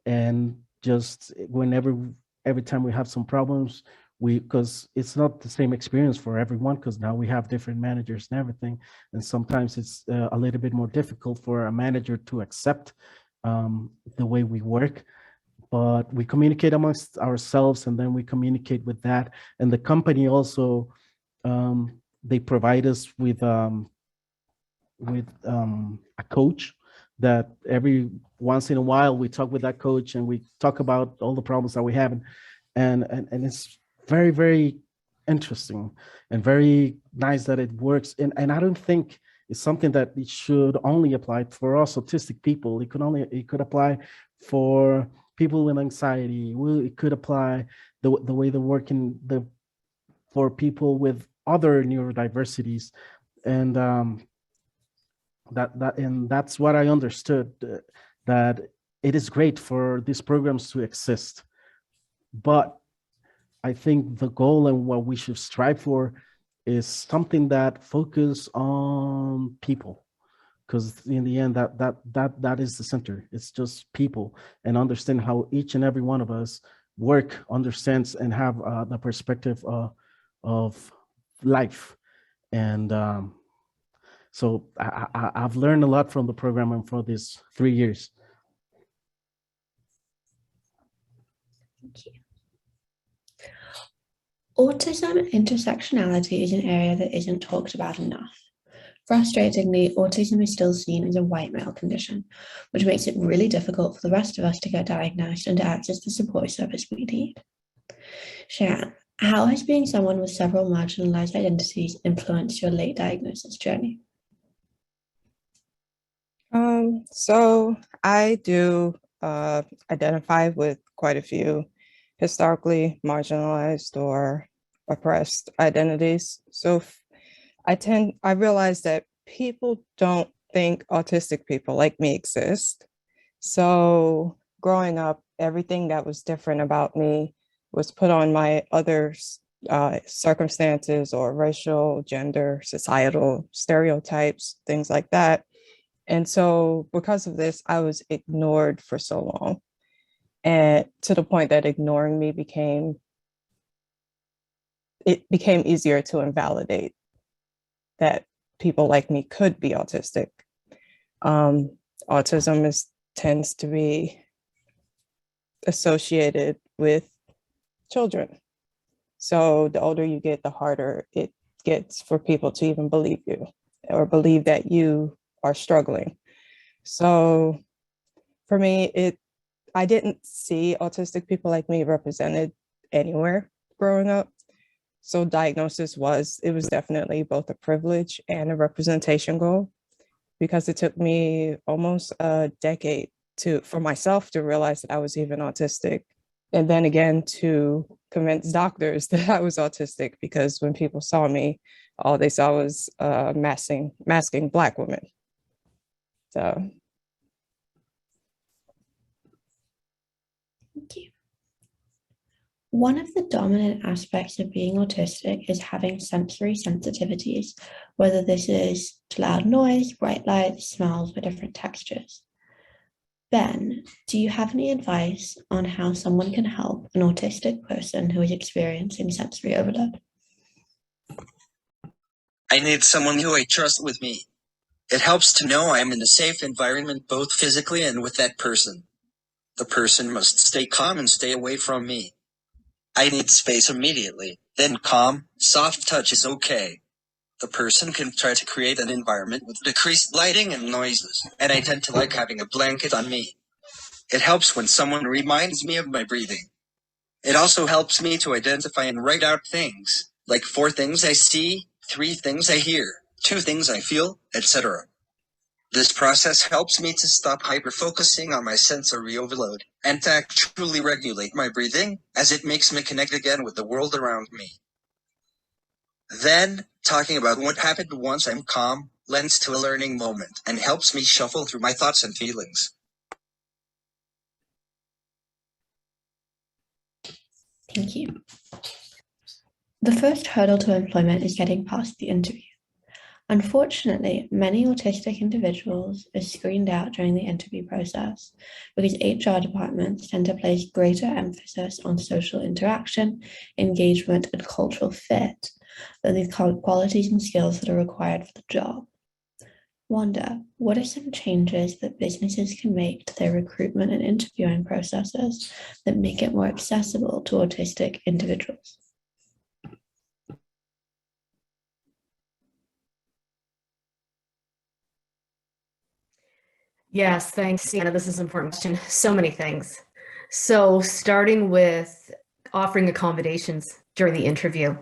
and just whenever every time we have some problems, because it's not the same experience for everyone, because now we have different managers and everything. And sometimes it's a little bit more difficult for a manager to accept the way we work. But we communicate amongst ourselves, and then we communicate with that. And the company also, they provide us with a coach that every once in a while we talk with that coach and we talk about all the problems that we have. And it's very, very interesting and very nice that it works. And I don't think it's something that it should only apply for us autistic people. It could apply for people with anxiety. It could apply the way they work for people with other neurodiversities. And that's what I understood, that it is great for these programs to exist. But I think the goal and what we should strive for is something that focus on people, because in the end, that is the center. It's just people, and understand how each and every one of us understands, and have the perspective of life. And so I've learned a lot from the program and for these 3 years. Thank you. Autism intersectionality is an area that isn't talked about enough. Frustratingly, autism is still seen as a white male condition, which makes it really difficult for the rest of us to get diagnosed and to access the support service we need. Sharon, how has being someone with several marginalized identities influenced your late diagnosis journey? So I do identify with quite a few historically marginalized or oppressed identities. So I realize that people don't think autistic people like me exist. So growing up, everything that was different about me was put on my other circumstances or racial, gender, societal stereotypes, things like that. And so because of this, I was ignored for so long. And to the point that ignoring me became easier to invalidate that people like me could be autistic. Autism tends to be associated with children. So the older you get, the harder it gets for people to even believe you or believe that you are struggling. So for me, I didn't see autistic people like me represented anywhere growing up. So diagnosis was definitely both a privilege and a representation goal, because it took me almost a decade for myself to realize that I was even autistic. And then again, to convince doctors that I was autistic, because when people saw me, all they saw was masking Black women. So. Thank you. One of the dominant aspects of being autistic is having sensory sensitivities, whether this is to loud noise, bright lights, smells, or different textures. Ben, do you have any advice on how someone can help an autistic person who is experiencing sensory overload? I need someone who I trust with me. It helps to know I am in a safe environment, both physically and with that person. The person must stay calm and stay away from me. I need space immediately. Then calm, soft touch is okay. The person can try to create an environment with decreased lighting and noises, and I tend to like having a blanket on me. It helps when someone reminds me of my breathing. It also helps me to identify and write out things, like 4 things I see, 3 things I hear, 2 things I feel, etc. This process helps me to stop hyper-focusing on my sensory overload and to truly regulate my breathing, as it makes me connect again with the world around me. Then, talking about what happened once I'm calm lends to a learning moment and helps me shuffle through my thoughts and feelings. Thank you. The first hurdle to employment is getting past the interview. Unfortunately, many autistic individuals are screened out during the interview process because HR departments tend to place greater emphasis on social interaction, engagement, and cultural fit than the qualities and skills that are required for the job. Wanda, what are some changes that businesses can make to their recruitment and interviewing processes that make it more accessible to autistic individuals? Yes, thanks, Sienna. This is an important question. So many things. So starting with offering accommodations during the interview.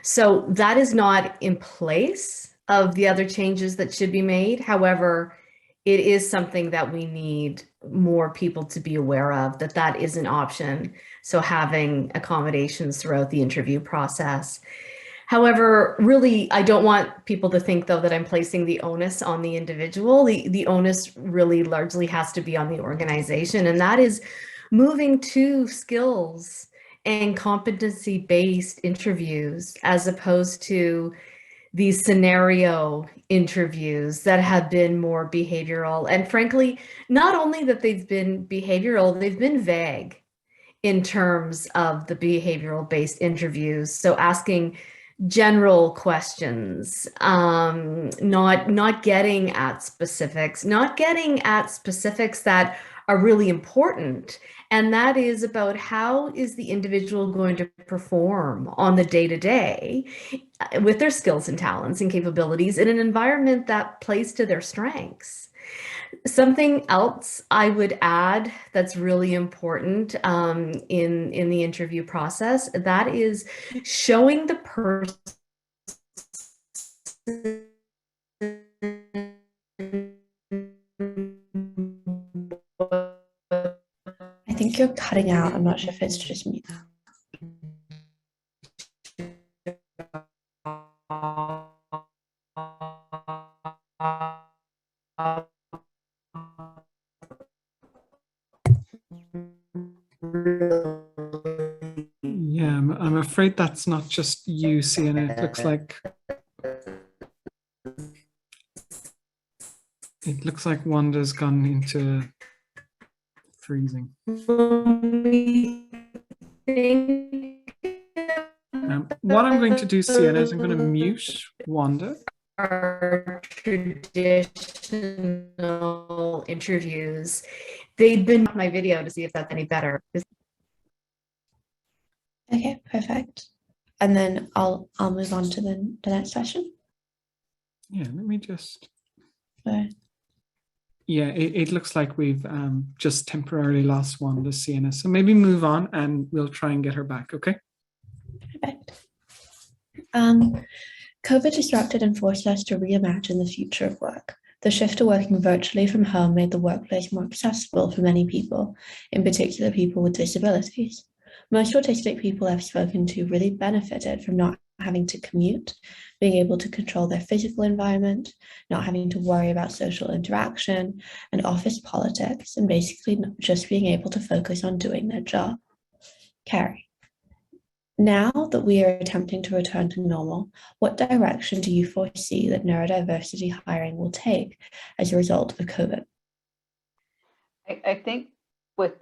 So that is not in place of the other changes that should be made. However, it is something that we need more people to be aware of, that that is an option. So having accommodations throughout the interview process. However, really, I don't want people to think, though, that I'm placing the onus on the individual. The onus really largely has to be on the organization, and that is moving to skills and competency-based interviews as opposed to these scenario interviews that have been more behavioral. And frankly, not only that they've been behavioral, they've been vague in terms of the behavioral based interviews. So asking general questions, not getting at specifics, that are really important. And that is about how is the individual going to perform on the day-to-day with their skills and talents and capabilities in an environment that plays to their strengths. Something else I would add that's really important in the interview process, that is showing the person. I think you're cutting out. I'm not sure if it's just me. Yeah, I'm afraid that's not just you, Sienna. It looks like Wanda's gone into freezing. What I'm going to do, Sienna, is I'm going to mute Wanda. Our traditional interviews, they've been my video to see if that's any better. Okay, perfect. And then I'll move on to the next session. Yeah, let me just. Right. Yeah, it looks like we've just temporarily lost Wanda, Sienna. So maybe move on and we'll try and get her back, okay? Perfect. COVID disrupted and forced us to reimagine the future of work. The shift to working virtually from home made the workplace more accessible for many people, in particular people with disabilities. Most autistic people I've spoken to really benefited from not having to commute, being able to control their physical environment, not having to worry about social interaction and office politics, and basically just being able to focus on doing their job. Carrie, now that we are attempting to return to normal, what direction do you foresee that neurodiversity hiring will take as a result of COVID? I think with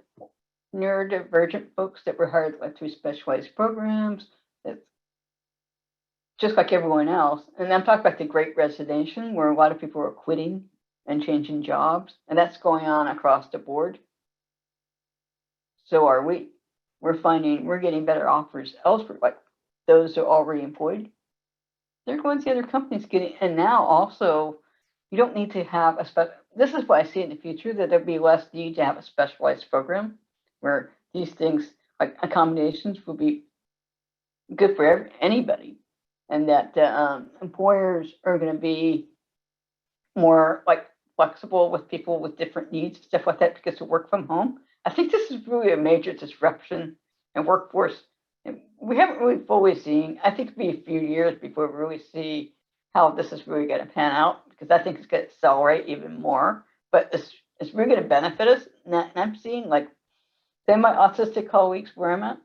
neurodivergent folks that were hired through specialized programs, that's just like everyone else. And I'm talking about the Great Resignation, where a lot of people are quitting and changing jobs, and that's going on across the board. So are we. We're getting better offers elsewhere, like those who are already employed. They're going to the other companies and now also, you don't need to have this is what I see in the future, that there'll be less need to have a specialized program where these things like accommodations will be good for anybody, and that employers are going to be more flexible with people with different needs, stuff like that, because of work from home. I think this is really a major disruption in workforce. And we haven't really fully seen. I think it'll be a few years before we really see how this is really going to pan out, because I think it's going to accelerate even more. But it's really going to benefit us. And I'm seeing say my autistic colleagues where I'm at,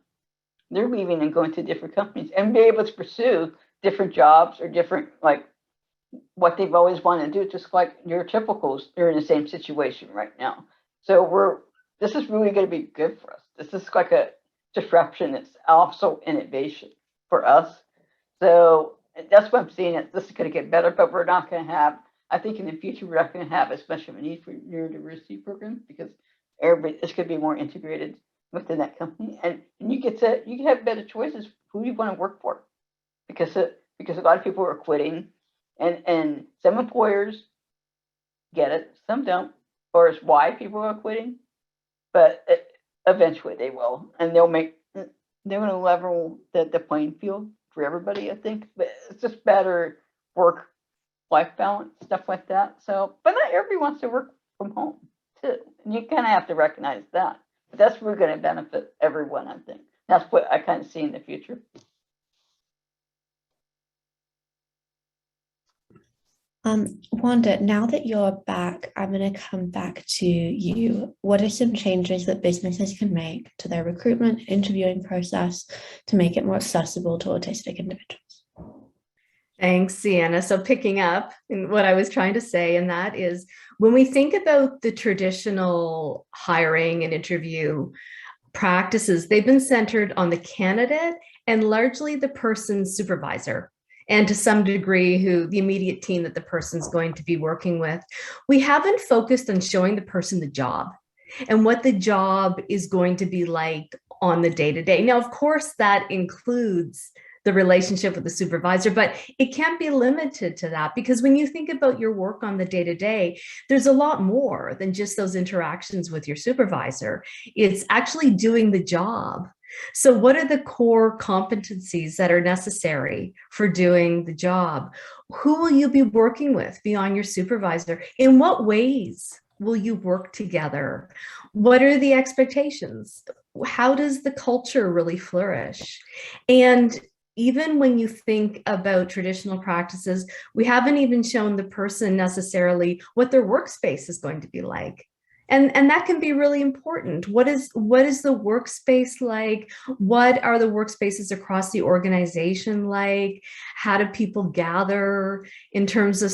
they're leaving and going to different companies and be able to pursue different jobs or different what they've always wanted to do, just like neurotypicals, they're in the same situation right now. So this is really going to be good for us. This is like a disruption. It's also innovation for us. So that's what I'm seeing. This is going to get better, but we're not going to have, I think in the future, we're not going to have as much of a need for neurodiversity programs because everybody, it's going to be more integrated within that company. And you can have better choices who you want to work for because a lot of people are quitting and some employers get it, some don't, or it's why people are quitting, but eventually they will, and they're going to level the playing field for everybody, I think. But it's just better work-life balance, stuff like that. So, but not everybody wants to work from home too, and you kind of have to recognize that. But that's really going to benefit everyone, I think. That's what I kind of see in the future. Wanda, now that you're back, I'm going to come back to you. What are some changes that businesses can make to their recruitment, interviewing process to make it more accessible to autistic individuals? Thanks, Sienna. So picking up in what I was trying to say, and that is when we think about the traditional hiring and interview practices, they've been centered on the candidate and largely the person's supervisor, and to some degree the immediate team that the person's going to be working with. We haven't focused on showing the person the job and what the job is going to be like on the day-to-day. Now, of course, that includes the relationship with the supervisor, but it can't be limited to that, because when you think about your work on the day-to-day, there's a lot more than just those interactions with your supervisor. It's actually doing the job. So what are the core competencies that are necessary for doing the job? Who will you be working with beyond your supervisor? In what ways will you work together? What are the expectations? How does the culture really flourish? And even when you think about traditional practices, we haven't even shown the person necessarily what their workspace is going to be like. And that can be really important. What is the workspace like? What are the workspaces across the organization like? How do people gather in terms of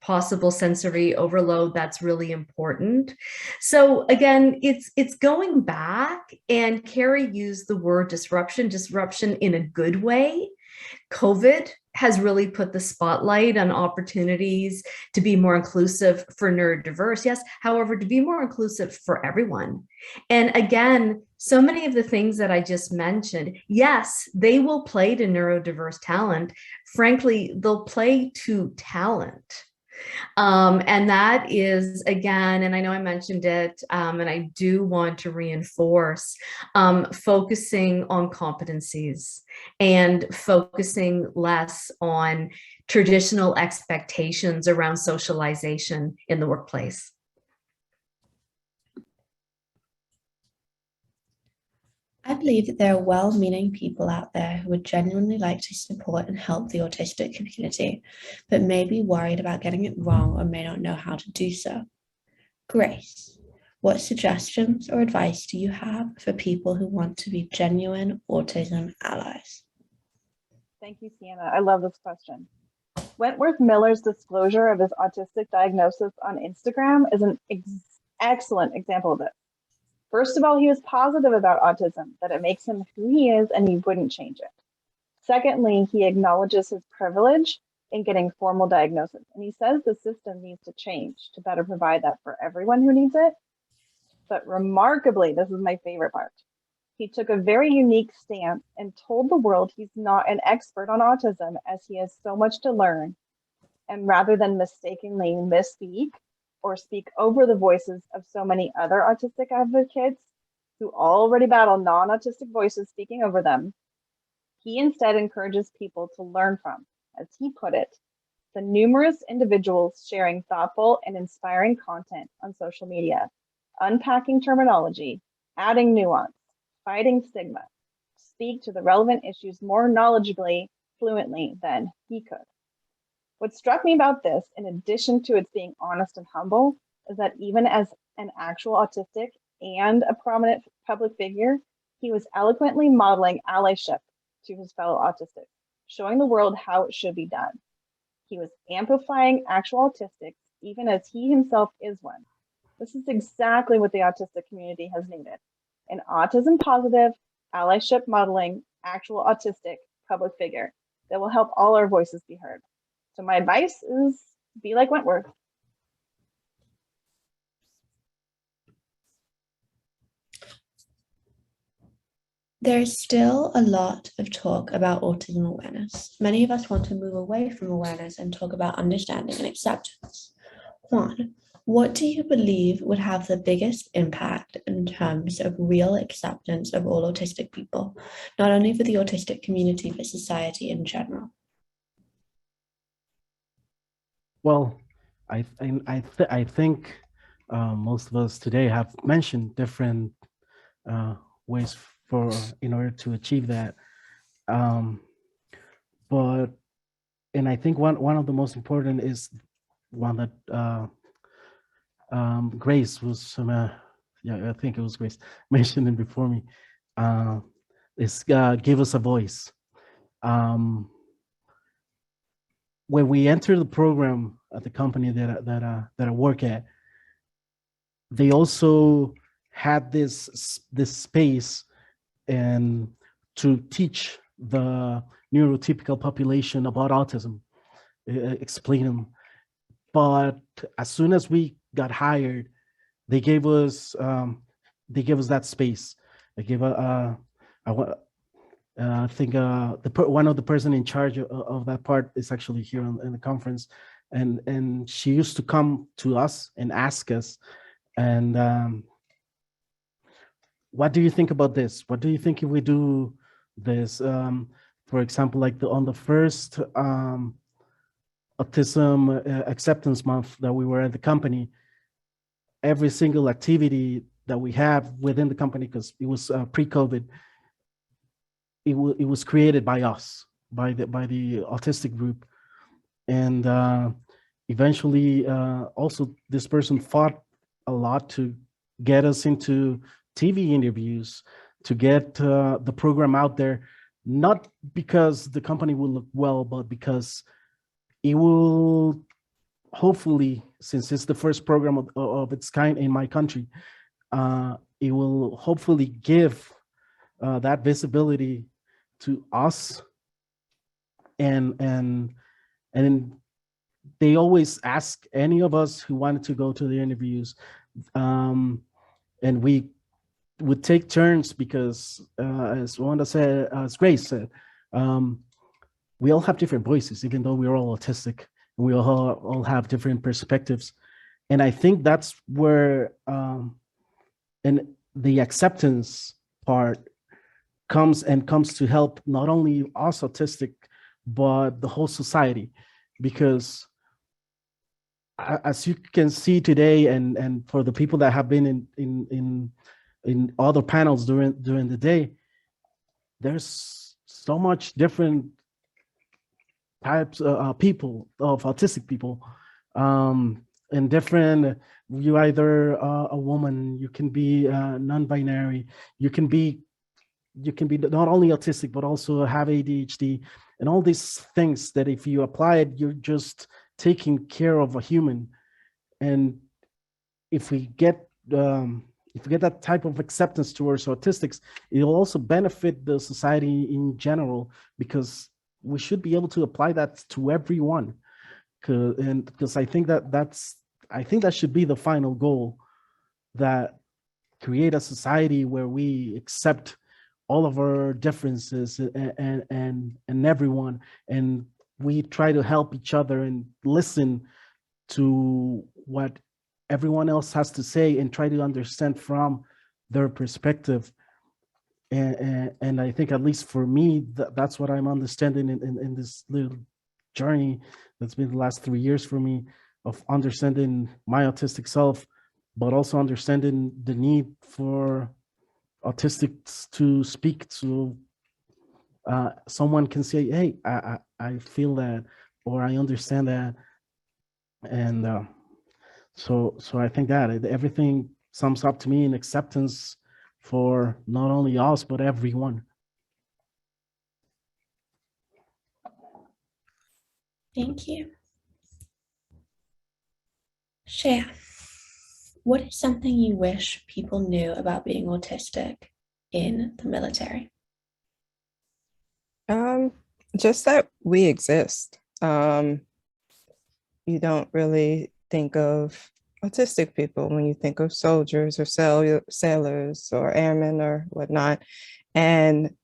possible sensory overload? That's really important. So again, it's going back, and Carrie used the word disruption in a good way. COVID has really put the spotlight on opportunities to be more inclusive for neurodiverse, yes, however, to be more inclusive for everyone. And again, so many of the things that I just mentioned, yes, they will play to neurodiverse talent. Frankly, they'll play to talent. And that is, again, and I know I mentioned it, and I do want to reinforce, focusing on competencies and focusing less on traditional expectations around socialization in the workplace. I believe that there are well-meaning people out there who would genuinely like to support and help the autistic community, but may be worried about getting it wrong or may not know how to do so. Grace, what suggestions or advice do you have for people who want to be genuine autism allies? Thank you, Sienna. I love this question. Wentworth Miller's disclosure of his autistic diagnosis on Instagram is an excellent example of this. First of all, he was positive about autism, that it makes him who he is and he wouldn't change it. Secondly, he acknowledges his privilege in getting formal diagnosis, and he says the system needs to change to better provide that for everyone who needs it. But remarkably, this is my favorite part, he took a very unique stance and told the world he's not an expert on autism as he has so much to learn. And rather than mistakenly misspeak or speak over the voices of so many other autistic advocates who already battle non-autistic voices speaking over them, he instead encourages people to learn from, as he put it, the numerous individuals sharing thoughtful and inspiring content on social media, unpacking terminology, adding nuance, fighting stigma, speak to the relevant issues more knowledgeably, fluently than he could. What struck me about this, in addition to its being honest and humble, is that even as an actual autistic and a prominent public figure, he was eloquently modeling allyship to his fellow autistics, showing the world how it should be done. He was amplifying actual autistics, even as he himself is one. This is exactly what the autistic community has needed: an autism positive, allyship modeling, actual autistic public figure that will help all our voices be heard. So my advice is be like Wentworth. There's still a lot of talk about autism awareness. Many of us want to move away from awareness and talk about understanding and acceptance. Juan, what do you believe would have the biggest impact in terms of real acceptance of all autistic people, not only for the autistic community, but society in general? Well, I think most of us today have mentioned different ways in order to achieve that. But and I think one of the most important is one that Grace was yeah, I think it was Grace mentioning before me. Is give us a voice. When we enter the program at the company that I work at, they also had this space and to teach the neurotypical population about autism, explain them. But as soon as we got hired, they gave us that space. They gave I think one of the person in charge of that part is actually here in the conference, and she used to come to us and ask us, and what do you think about this? What do you think if we do this? For example, like on the first autism acceptance month that we were at the company, every single activity that we have within the company, because it was pre-COVID, it was created by us, by the autistic group, and eventually also this person fought a lot to get us into TV interviews, to get the program out there, not because the company will look well, but because it will hopefully, since it's the first program of its kind in my country, it will hopefully give that visibility to us, and they always ask any of us who wanted to go to the interviews, and we would take turns because as Wanda said, as Grace said, we all have different voices, even though we're all autistic. We all have different perspectives, and I think that's where and the acceptance part comes to help not only us autistic, but the whole society, because as you can see today, and for the people that have been in other panels during the day, there's so much different types of people, of autistic people, and different. You either a woman, you can be non-binary, you can be not only autistic but also have ADHD, and all these things that if you apply it, you're just taking care of a human. And if we get that type of acceptance towards autistics, it will also benefit the society in general, because we should be able to apply that to everyone. Because I think that should be the final goal, that create a society where we accept all of our differences and everyone, and we try to help each other and listen to what everyone else has to say and try to understand from their perspective. And I think, at least for me, that's what I'm understanding in this little journey that's been the last 3 years for me, of understanding my autistic self, but also understanding the need for autistics to speak, to someone can say, hey, I feel that, or I understand that. And so I think that everything sums up to me in acceptance for not only us, but everyone. Thank you. Shea, what is something you wish people knew about being autistic in the military? Just that we exist. You don't really think of autistic people when you think of soldiers or sailors or airmen or whatnot. And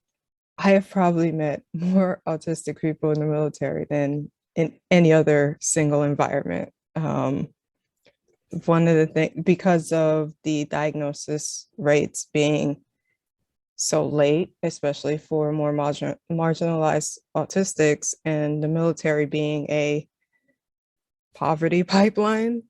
I have probably met more autistic people in the military than in any other single environment. One of the things, because of the diagnosis rates being so late, especially for more marginalized autistics, and the military being a poverty pipeline,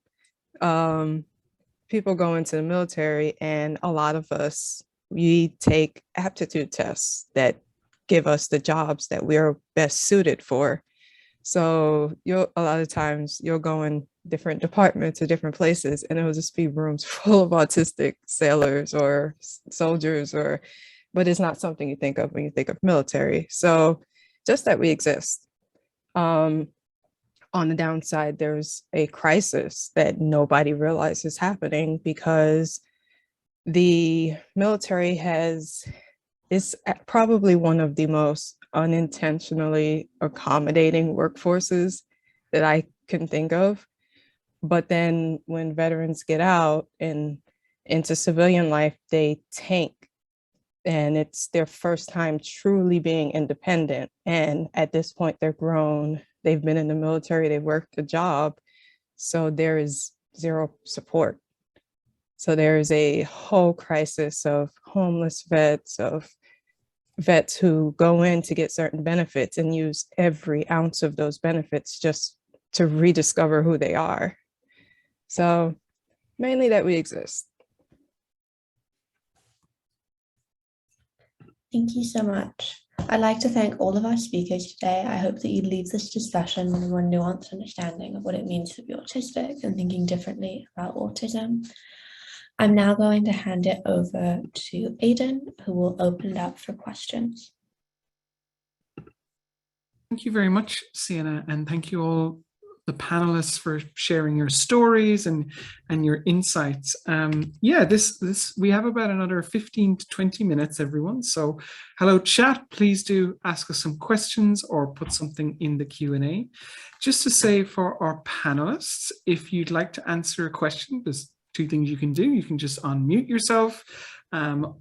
people go into the military, and a lot of us, we take aptitude tests that give us the jobs that we are best suited for. So a lot of times you'll go in different departments or different places, and it'll just be rooms full of autistic sailors or soldiers, but it's not something you think of when you think of military. So just that we exist. On the downside, there's a crisis that nobody realizes happening because the military is probably one of the most unintentionally accommodating workforces that I can think of. But then when veterans get out and into civilian life, they tank, and it's their first time truly being independent. And at this point, they're grown, they've been in the military, they've worked a job, so there is zero support. So there is a whole crisis of homeless vets, of vets who go in to get certain benefits and use every ounce of those benefits just to rediscover who they are. So mainly that we exist. Thank you so much. I'd like to thank all of our speakers today. I hope that you leave this discussion with a more nuanced understanding of what it means to be autistic and thinking differently about autism. I'm now going to hand it over to Aiden, who will open it up for questions. Thank you very much, Sienna, and thank you all, the panelists, for sharing your stories and your insights. Yeah, this we have about another 15 to 20 minutes, everyone. So hello chat, please do ask us some questions or put something in the Q&A. Just to say, for our panelists, if you'd like to answer a question, there's two things you can do. You can just unmute yourself,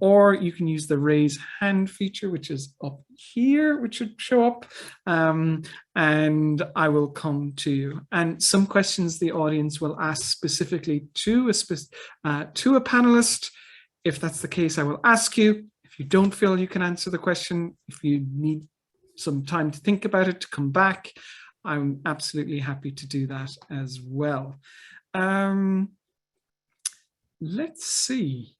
or you can use the raise hand feature, which is up here, which should show up, and I will come to you. And some questions the audience will ask specifically to a panelist. If that's the case, I will ask you. If you don't feel you can answer the question, if you need some time to think about it, to come back, I'm absolutely happy to do that as well. Let's see.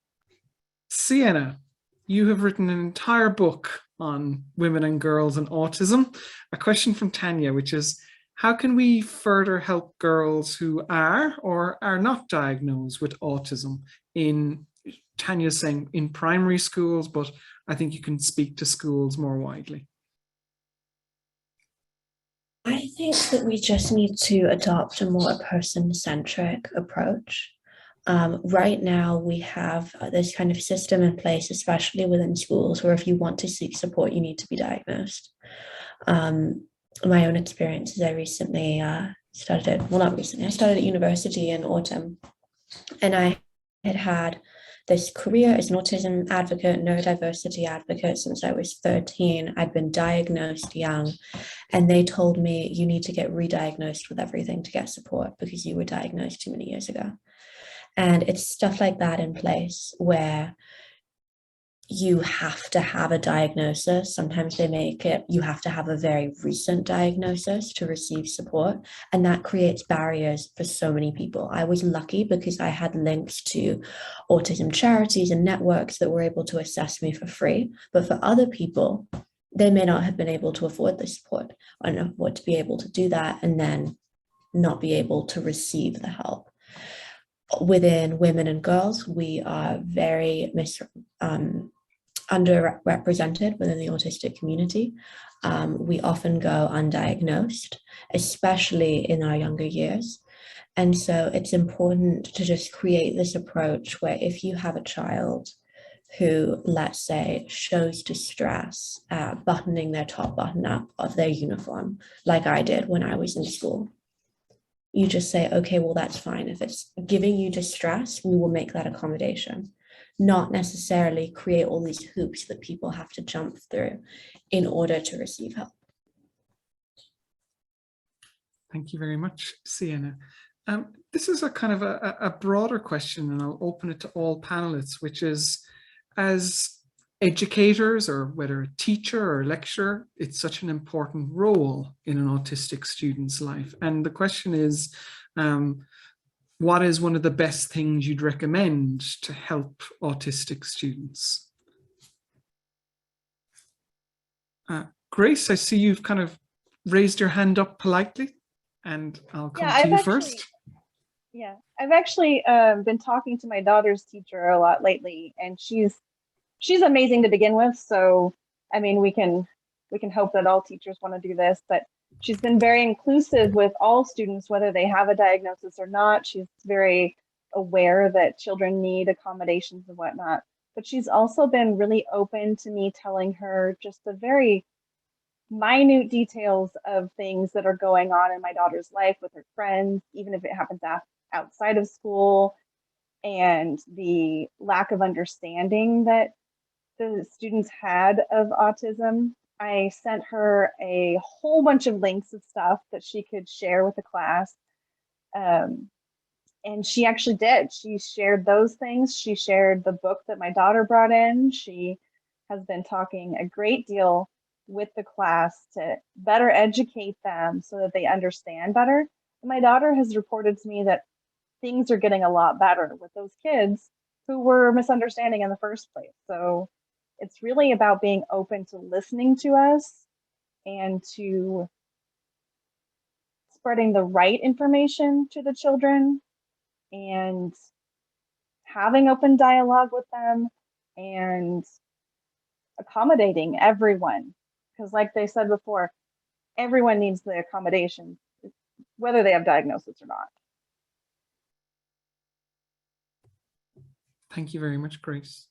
Sienna, you have written an entire book on women and girls and autism. A question from Tanya, which is, how can we further help girls who are or are not diagnosed with autism in, Tanya's saying in primary schools, but I think you can speak to schools more widely. I think that we just need to adopt a more person-centric approach. Right now, we have this kind of system in place, especially within schools, where if you want to seek support, you need to be diagnosed. My own experience is I recently started, well, not recently, I started at university in autumn, and I had this career as an autism advocate, neurodiversity advocate since I was 13. I'd been diagnosed young, and they told me you need to get re-diagnosed with everything to get support because you were diagnosed too many years ago. And it's stuff like that in place where you have to have a diagnosis. Sometimes they make it, you have to have a very recent diagnosis to receive support. And that creates barriers for so many people. I was lucky because I had links to autism charities and networks that were able to assess me for free. But for other people, they may not have been able to afford the support and afford to be able to do that and then not be able to receive the help. Within women and girls, we are very underrepresented within the autistic community. We often go undiagnosed, especially in our younger years. And so it's important to just create this approach where if you have a child who, let's say, shows distress at buttoning their top button up of their uniform, like I did when I was in school, you just say, okay, well, that's fine. If it's giving you distress, we will make that accommodation, not necessarily create all these hoops that people have to jump through in order to receive help. Thank you very much, Sienna. This is a kind of a broader question, and I'll open it to all panelists, which is, as educators, or whether a teacher or a lecturer, it's such an important role in an autistic student's life. And the question is, what is one of the best things you'd recommend to help autistic students? Grace, I see you've kind of raised your hand up politely, and I'll come to you first. Yeah, I've actually been talking to my daughter's teacher a lot lately, and she's amazing to begin with. So, I mean, we can hope that all teachers want to do this, but she's been very inclusive with all students, whether they have a diagnosis or not. She's very aware that children need accommodations and whatnot, but she's also been really open to me telling her just the very minute details of things that are going on in my daughter's life with her friends, even if it happens outside of school, and the lack of understanding that the students had of autism. I sent her a whole bunch of links of stuff that she could share with the class. And she actually did. She shared those things. She shared the book that my daughter brought in. She has been talking a great deal with the class to better educate them so that they understand better. And my daughter has reported to me that things are getting a lot better with those kids who were misunderstanding in the first place. So it's really about being open to listening to us and to spreading the right information to the children and having open dialogue with them and accommodating everyone. Because like they said before, everyone needs the accommodation, whether they have diagnosis or not. Thank you very much, Grace.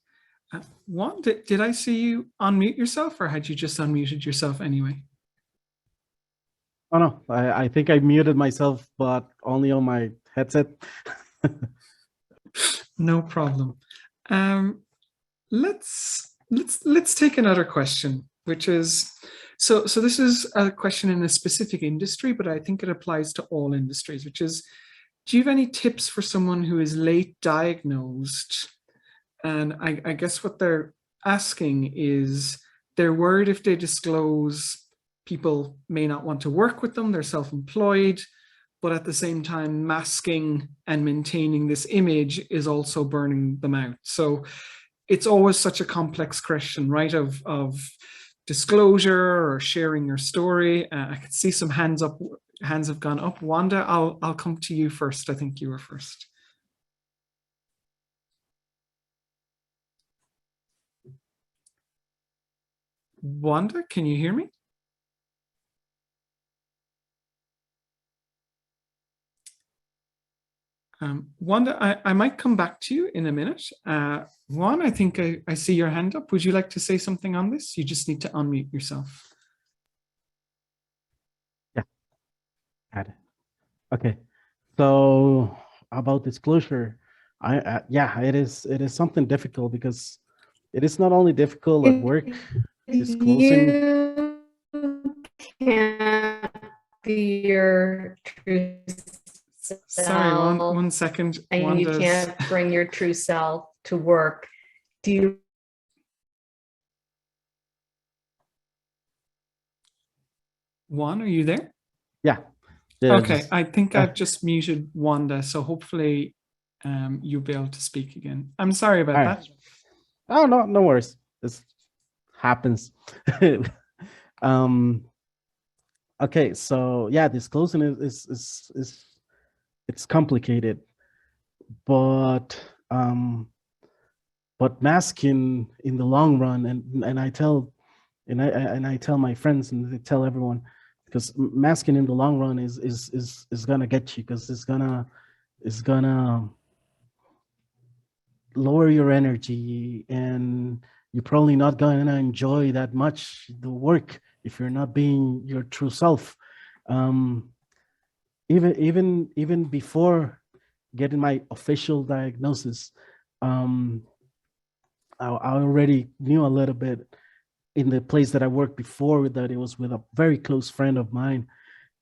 Juan, did I see you unmute yourself, or had you just unmuted yourself anyway? Oh no, I think I muted myself, but only on my headset. No problem. Let's take another question, which is, so this is a question in a specific industry, but I think it applies to all industries, which is, do you have any tips for someone who is late diagnosed? And I guess what they're asking is, they're worried if they disclose, people may not want to work with them, they're self-employed, but at the same time, masking and maintaining this image is also burning them out. So it's always such a complex question, right, of disclosure or sharing your story. I can see some hands have gone up. Wanda, I'll come to you first. I think you were first. Wanda, can you hear me? Wanda, I might come back to you in a minute. Juan, I think I see your hand up. Would you like to say something on this? You just need to unmute yourself. Yeah. Okay. So about disclosure, yeah, it is something difficult, because it is not only difficult at work disclosing. You can't be your true self. Sorry, one second. And you can't bring your true self to work. Do you? Juan, are you there? Yeah. Okay, I think I've just muted Wanda, so hopefully you'll be able to speak again. I'm sorry about that. Oh, no worries. This happens. Okay, so yeah, disclosing is it's complicated, but but masking in the long run, and I tell my friends, and they tell everyone, because masking in the long run is gonna get you, because it's gonna lower your energy, and you're probably not gonna enjoy that much the work if you're not being your true self. Even before getting my official diagnosis, I already knew a little bit in the place that I worked before, that it was with a very close friend of mine,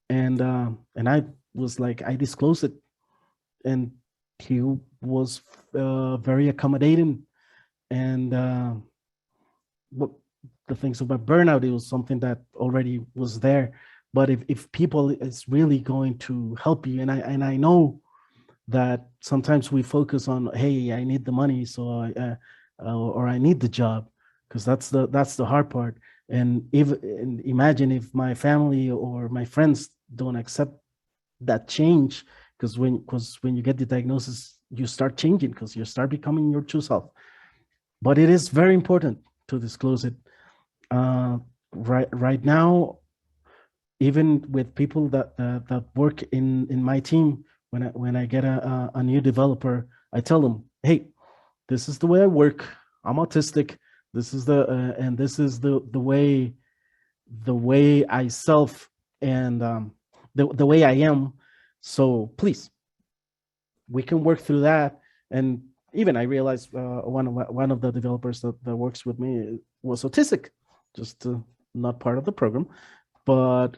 and I was like, I disclosed it, and he was very accommodating, and but the things about burnout, it was something that already was there. But if people is really going to help you, and I know that sometimes we focus on, hey, I need the money, so or I need the job, because that's the hard part. And imagine if my family or my friends don't accept that change, because when you get the diagnosis, you start changing, because you start becoming your true self. But it is very important to disclose it. Right now, even with people that work in my team, when I get a new developer, I tell them, hey, this is the way I work. I'm autistic. This is and this is the way I self, and the way I am. So please, we can work through that. And even I realized one of the developers that works with me was autistic, just not part of the program, but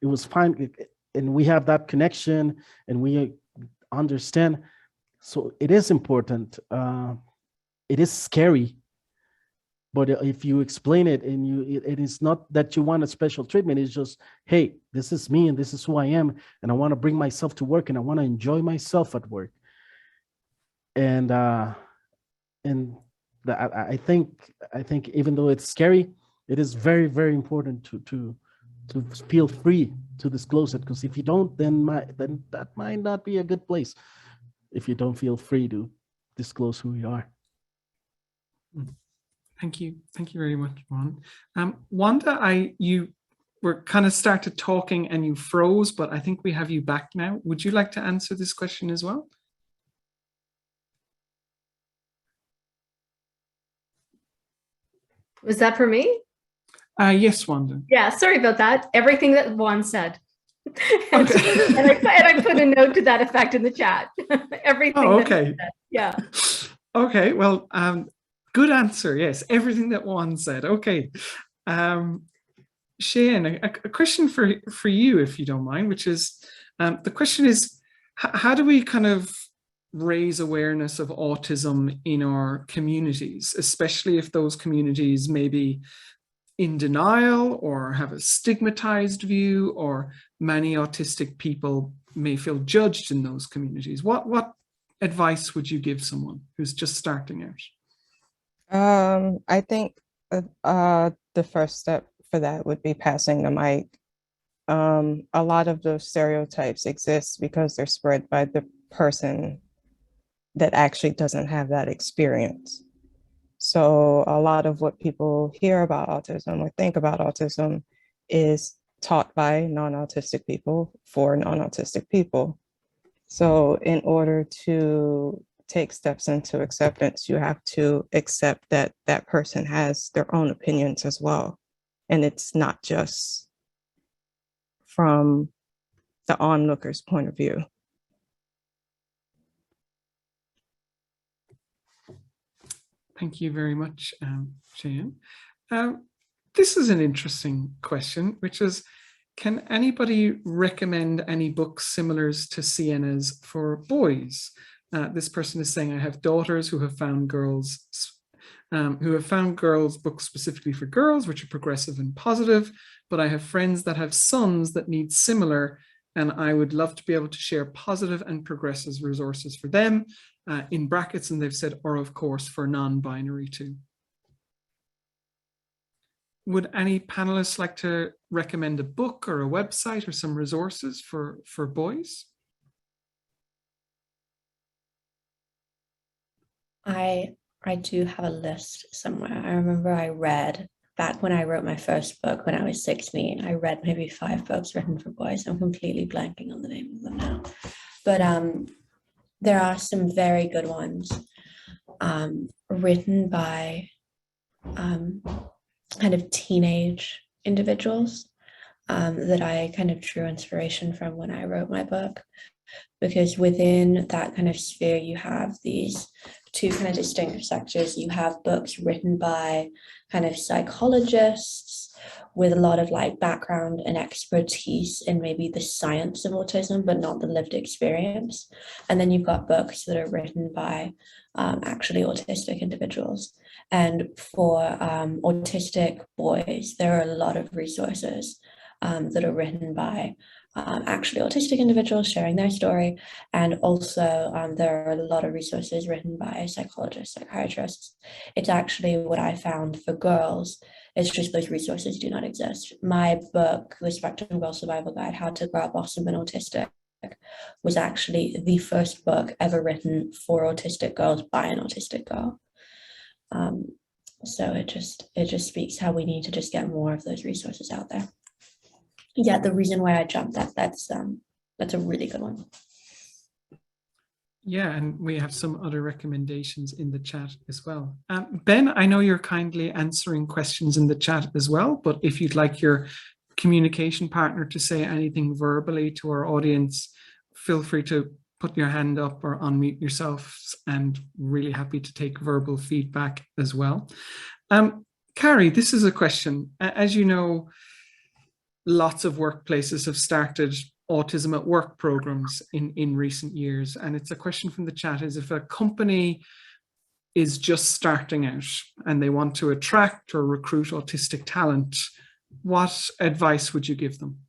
it was fine, and we have that connection, and we understand. So it is important. It is scary, but if you explain it, and it is not that you want a special treatment, it's just, hey, this is me, and this is who I am, and I want to bring myself to work, and I want to enjoy myself at work. And I think even though it's scary, it is very, very important to feel free to disclose it, because if you don't, then that might not be a good place, if you don't feel free to disclose who you are. Thank you very much, Juan. Wanda, you were kind of started talking and you froze, but I think we have you back now. Would you like to answer this question as well? Was that for me? Yes, Wanda. Yeah, sorry about that. Everything that Juan said. and I put a note to that effect in the chat. Everything. Oh, okay. That yeah. Okay, well, good answer. Yes, everything that Juan said. Okay. Shane, a question for you, if you don't mind, which is, the question is, how do we kind of raise awareness of autism in our communities, especially if those communities may be in denial or have a stigmatized view, or many autistic people may feel judged in those communities? What advice would you give someone who's just starting out? I think the first step for that would be passing the mic. A lot of those stereotypes exist because they're spread by the person that actually doesn't have that experience. So a lot of what people hear about autism or think about autism is taught by non-autistic people for non-autistic people. So in order to take steps into acceptance, you have to accept that that person has their own opinions as well. And it's not just from the onlooker's point of view. Thank you very much, Cheyenne. This is an interesting question, which is, can anybody recommend any books similar to Sienna's for boys? This person is saying, I have daughters who have found girls books specifically for girls, which are progressive and positive, but I have friends that have sons that need similar, and I would love to be able to share positive and progressive resources for them, in brackets, and they've said, or of course for non-binary too. Would any panelists like to recommend a book or a website or some resources for boys? I I do have a list somewhere. I remember I read back when I wrote my first book when I was 16, I read maybe 5 books written for boys. I'm completely blanking on the name of them now. But there are some very good ones written by kind of teenage individuals that I kind of drew inspiration from when I wrote my book. Because within that kind of sphere, you have these 2 kind of distinct sectors. You have books written by kind of psychologists with a lot of like background and expertise in maybe the science of autism, but not the lived experience. And then you've got books that are written by actually autistic individuals. And for autistic boys, there are a lot of resources that are written by actually autistic individuals sharing their story. And also there are a lot of resources written by psychologists, psychiatrists. It's actually what I found for girls. It's just those resources do not exist. My book, The Spectrum Girl Survival Guide, How to Grow Up Awesome and Autistic, was actually the first book ever written for autistic girls by an autistic girl. So it just speaks how we need to just get more of those resources out there. Yeah, the reason why I jumped that's a really good one. Yeah, and we have some other recommendations in the chat as well. Ben, I know you're kindly answering questions in the chat as well, but if you'd like your communication partner to say anything verbally to our audience, feel free to put your hand up or unmute yourselves, and really happy to take verbal feedback as well. Carrie, this is a question. As you know, lots of workplaces have started autism at work programs in recent years. And it's a question from the chat: is if a company is just starting out and they want to attract or recruit autistic talent, what advice would you give them?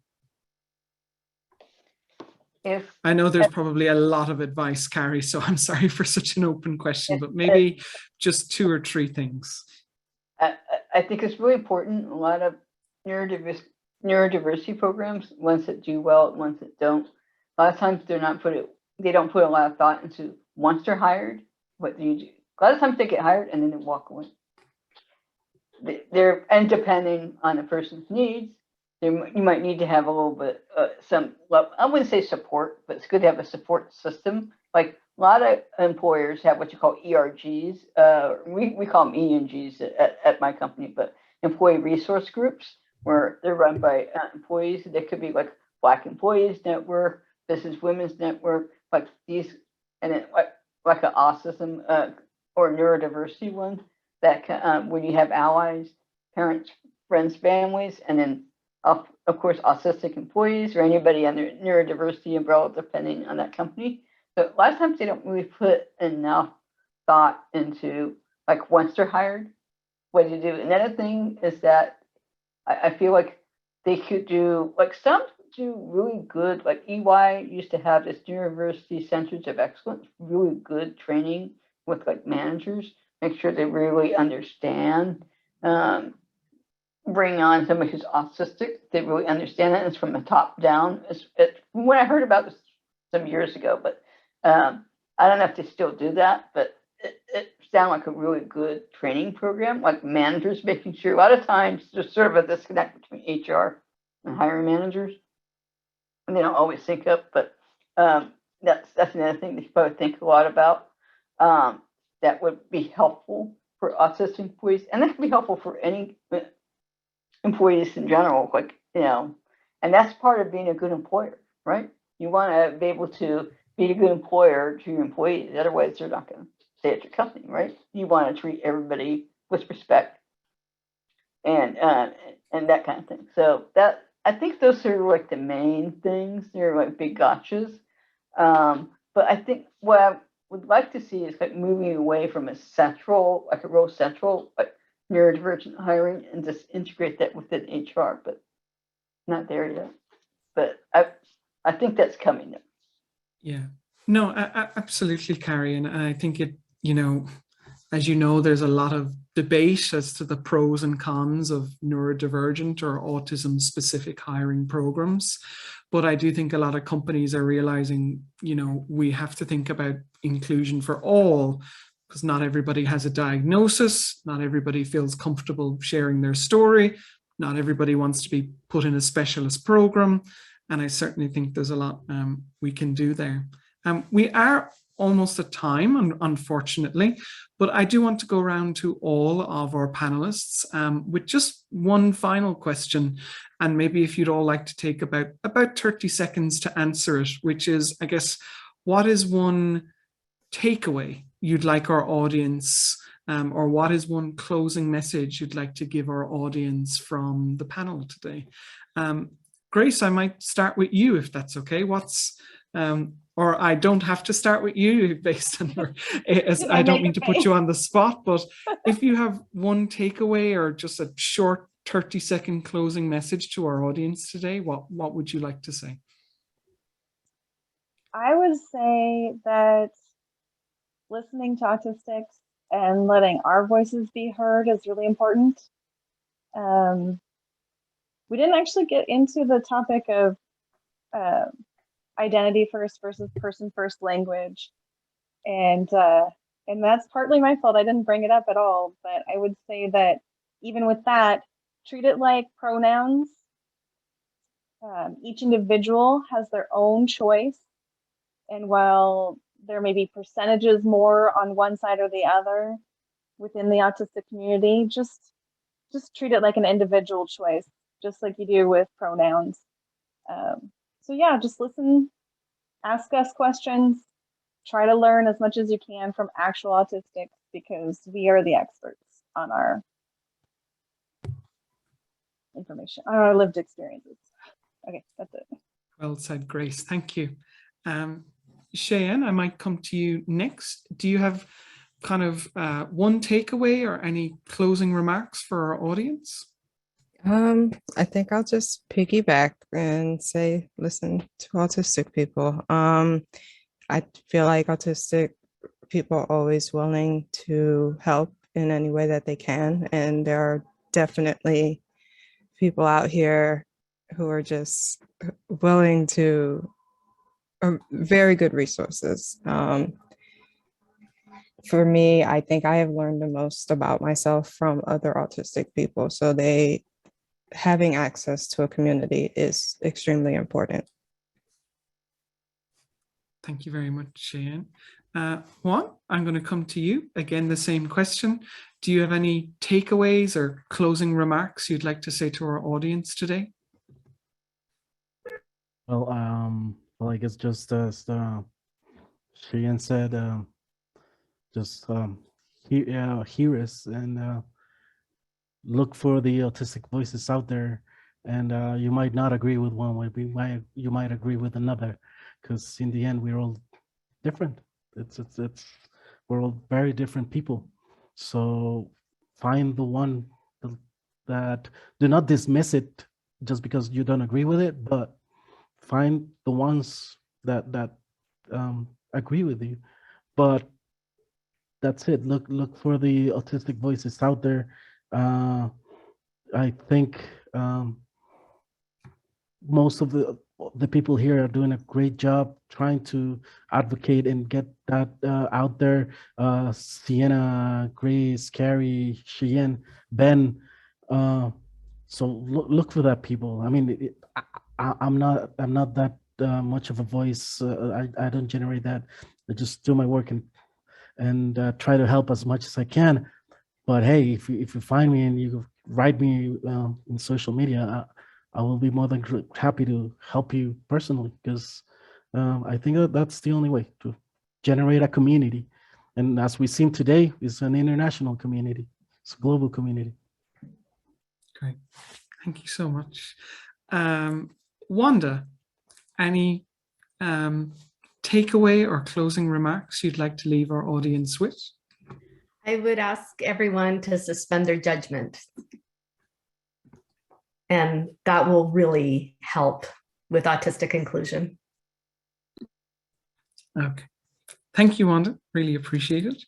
I know there's probably a lot of advice, Carrie, so I'm sorry for such an open question, but maybe just 2 or 3 things. I think it's really important. A lot of neurodiversity programs, ones that do well, ones that don't, a lot of times they don't put a lot of thought into, once they're hired, what do you do? A lot of times they get hired and then they walk away. And depending on the person's needs, you might need to have a little bit I wouldn't say support, but it's good to have a support system. Like a lot of employers have what you call ERGs. We call them ENGs at my company, but employee resource groups, where they're run by employees. They could be like Black Employees Network, Business Women's Network, like these, and then like an autism or neurodiversity one that when you have allies, parents, friends, families, and then of course autistic employees or anybody under neurodiversity umbrella, depending on that company. So a lot of times they don't really put enough thought into, like, once they're hired, what do you do? Another thing is that I feel like they could do, like, some do really good, like EY used to have this University Centers of Excellence, really good training with like managers, make sure they really understand, bring on somebody who's autistic, they really understand that. It's from the top down. When I heard about this some years ago, but I don't know if they still do that, but it sounded like a really good training program, like managers making sure. A lot of times there's sort of a disconnect between HR and hiring managers, and they don't always sync up, but that's another thing that you probably think a lot about. That would be helpful for autistic employees, and that can be helpful for any employees in general, like, and that's part of being a good employer, right? You want to be able to be a good employer to your employees, otherwise they're not going to stay at your company, right? You want to treat everybody with respect and that kind of thing. So that, I think those are like the main things. They're like big gotchas. But I think what I would like to see is like moving away from a real central, like neurodivergent hiring, and just integrate that within HR, but not there yet. But I think that's coming up. Yeah, no, absolutely, Carrie. And I think it, as you know, there's a lot of debate as to the pros and cons of neurodivergent or autism specific hiring programs. But I do think a lot of companies are realizing, we have to think about inclusion for all because not everybody has a diagnosis, not everybody feels comfortable sharing their story, not everybody wants to be put in a specialist program, and I certainly think there's a lot we can do there. We are almost at time, unfortunately, but I do want to go around to all of our panelists with just one final question, and maybe if you'd all like to take about 30 seconds to answer it, which is, I guess, what is one takeaway you'd like our audience, or what is one closing message you'd like to give our audience from the panel today? Grace, I might start with you if that's okay. Or I don't have to start with you based on your, I don't mean to put you on the spot, but if you have one takeaway or just a short 30-second closing message to our audience today, what would you like to say? I would say that listening to autistics and letting our voices be heard is really important. We didn't actually get into the topic of identity first versus person first language, and that's partly my fault. I didn't bring it up at all, but I would say that even with that, treat it like pronouns. Each individual has their own choice, and while there may be percentages more on one side or the other within the autistic community, just treat it like an individual choice, just like you do with pronouns. So yeah, just listen, ask us questions, try to learn as much as you can from actual autistics, because we are the experts on our information, on our lived experiences. Okay, that's it. Well said, Grace. Thank you. Cheyenne, I might come to you next. Do you have kind of one takeaway or any closing remarks for our audience? I think I'll just piggyback and say, listen to autistic people. I feel like autistic people are always willing to help in any way that they can. And there are definitely people out here who are just willing to, very good resources. For me, I think I have learned the most about myself from other autistic people. So having access to a community is extremely important. Thank you very much, Cheyenne. Juan, I'm going to come to you. Again, the same question. Do you have any takeaways or closing remarks you'd like to say to our audience today? Well, I guess just as Cheyenne said, just hear us and look for the autistic voices out there. And you might not agree with one, you might agree with another, because in the end we're all different. We're all very different people. So find the one that, do not dismiss it just because you don't agree with it, but find the ones that agree with you. But that's it. Look for the autistic voices out there. I think most of the people here are doing a great job trying to advocate and get that out there. Sienna, Grace, Carrie, Cheyenne, Ben. So look for that, people. I mean, I'm not that much of a voice. I don't generate that. I just do my work and try to help as much as I can. But hey, if you find me and you write me in social media, I will be more than happy to help you personally, because I think that's the only way to generate a community. And as we see today, it's an international community. It's a global community. Great. Thank you so much. Wanda, any takeaway or closing remarks you'd like to leave our audience with? I would ask everyone to suspend their judgment. And that will really help with autistic inclusion. Okay. Thank you, Wanda. Really appreciate it.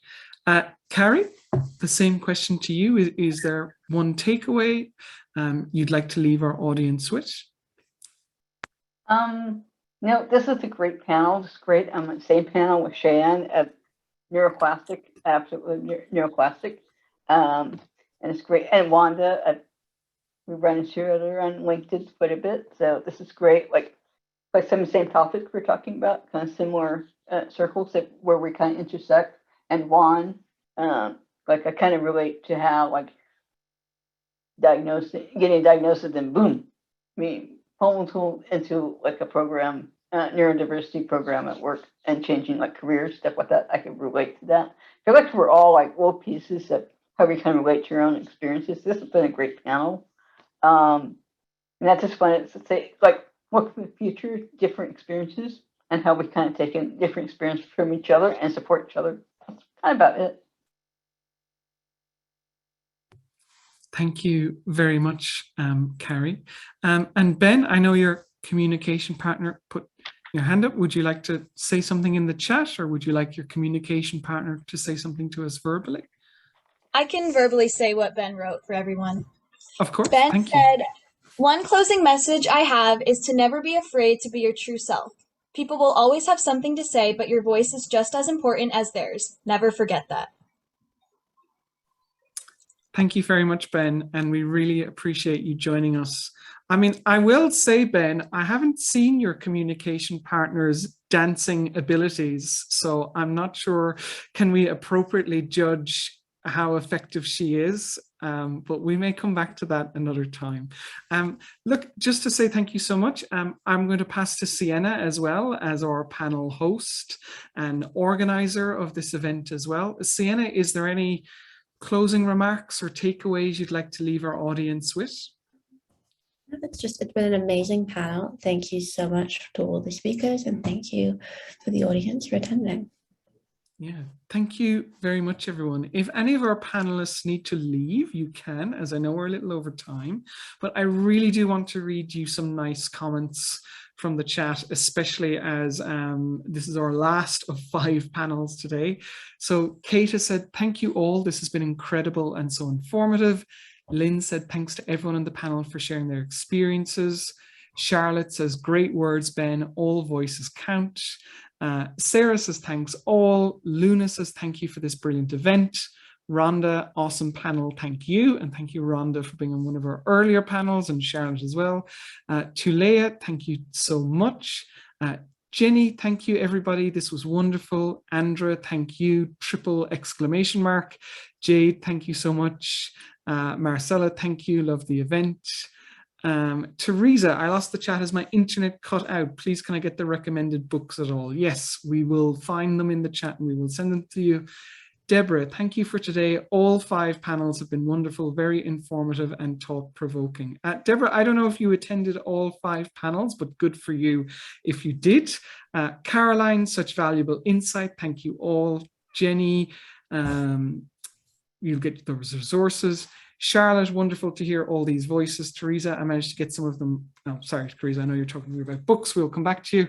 Carrie, the same question to you. Is there one takeaway you'd like to leave our audience with? No, this is a great panel. It's great. I'm on the same panel with Cheyenne. neuroplastic, absolutely neuroplastic. And it's great. And Wanda, we run into her on LinkedIn quite a bit. So this is great. Like some of the same topics we're talking about, kind of similar circles where we kind of intersect. And Juan, like I kind of relate to how like getting a diagnosis and boom, pulled into like a program, neurodiversity program at work and changing like careers, stuff like that. I can relate to that. I feel like we're all like little pieces of how we kind of relate to your own experiences. This has been a great panel. And that's just fun to say, like, look for the future, different experiences, and how we kind of take in different experiences from each other and support each other. That's kind of about it. Thank you very much, Carrie. And Ben, I know your communication partner put your hand up. Would you like to say something in the chat, or would you like your communication partner to say something to us verbally? I can verbally say what Ben wrote for everyone. Of course. Ben Thank said, you. "One closing message I have is to never be afraid to be your true self. People will always have something to say, but your voice is just as important as theirs. Never forget that." Thank you very much, Ben, and we really appreciate you joining us. I mean, I will say, Ben, I haven't seen your communication partner's dancing abilities, so I'm not sure, can we appropriately judge how effective she is? But we may come back to that another time. Look, just to say thank you so much, I'm going to pass to Sienna as well as our panel host and organizer of this event as well. Sienna, is there any closing remarks or takeaways you'd like to leave our audience with? It's been an amazing panel. Thank you so much to all the speakers, and thank you for the audience for attending. Yeah, thank you very much, everyone. If any of our panelists need to leave, you can, as I know we're a little over time, but I really do want to read you some nice comments from the chat, especially as this is our last of 5 panels today. So Kate has said, "Thank you all. This has been incredible and so informative." Lynn said, "Thanks to everyone on the panel for sharing their experiences." Charlotte says, "Great words, Ben. All voices count." Sarah says, "Thanks all." Luna says, "Thank you for this brilliant event." Rhonda, "Awesome panel, thank you." And thank you, Rhonda, for being on one of our earlier panels, and Charlotte as well. Tulea, "Thank you so much." Jenny, "Thank you, everybody. This was wonderful." Andra, "Thank you." Triple exclamation mark. Jade, "Thank you so much." Marcella, "Thank you. Love the event." Teresa, "I lost the chat as my internet cut out. Please, can I get the recommended books at all?" Yes, we will find them in the chat and we will send them to you. Deborah, "Thank you for today. All 5 panels have been wonderful, very informative and thought-provoking." Deborah, I don't know if you attended all 5 panels, but good for you if you did. Caroline, "Such valuable insight. Thank you all." Jenny, "You'll get those resources." Charlotte, "Wonderful to hear all these voices." Teresa, "I managed to get some of them." Oh, sorry, Teresa, I know you're talking about books. We'll come back to you.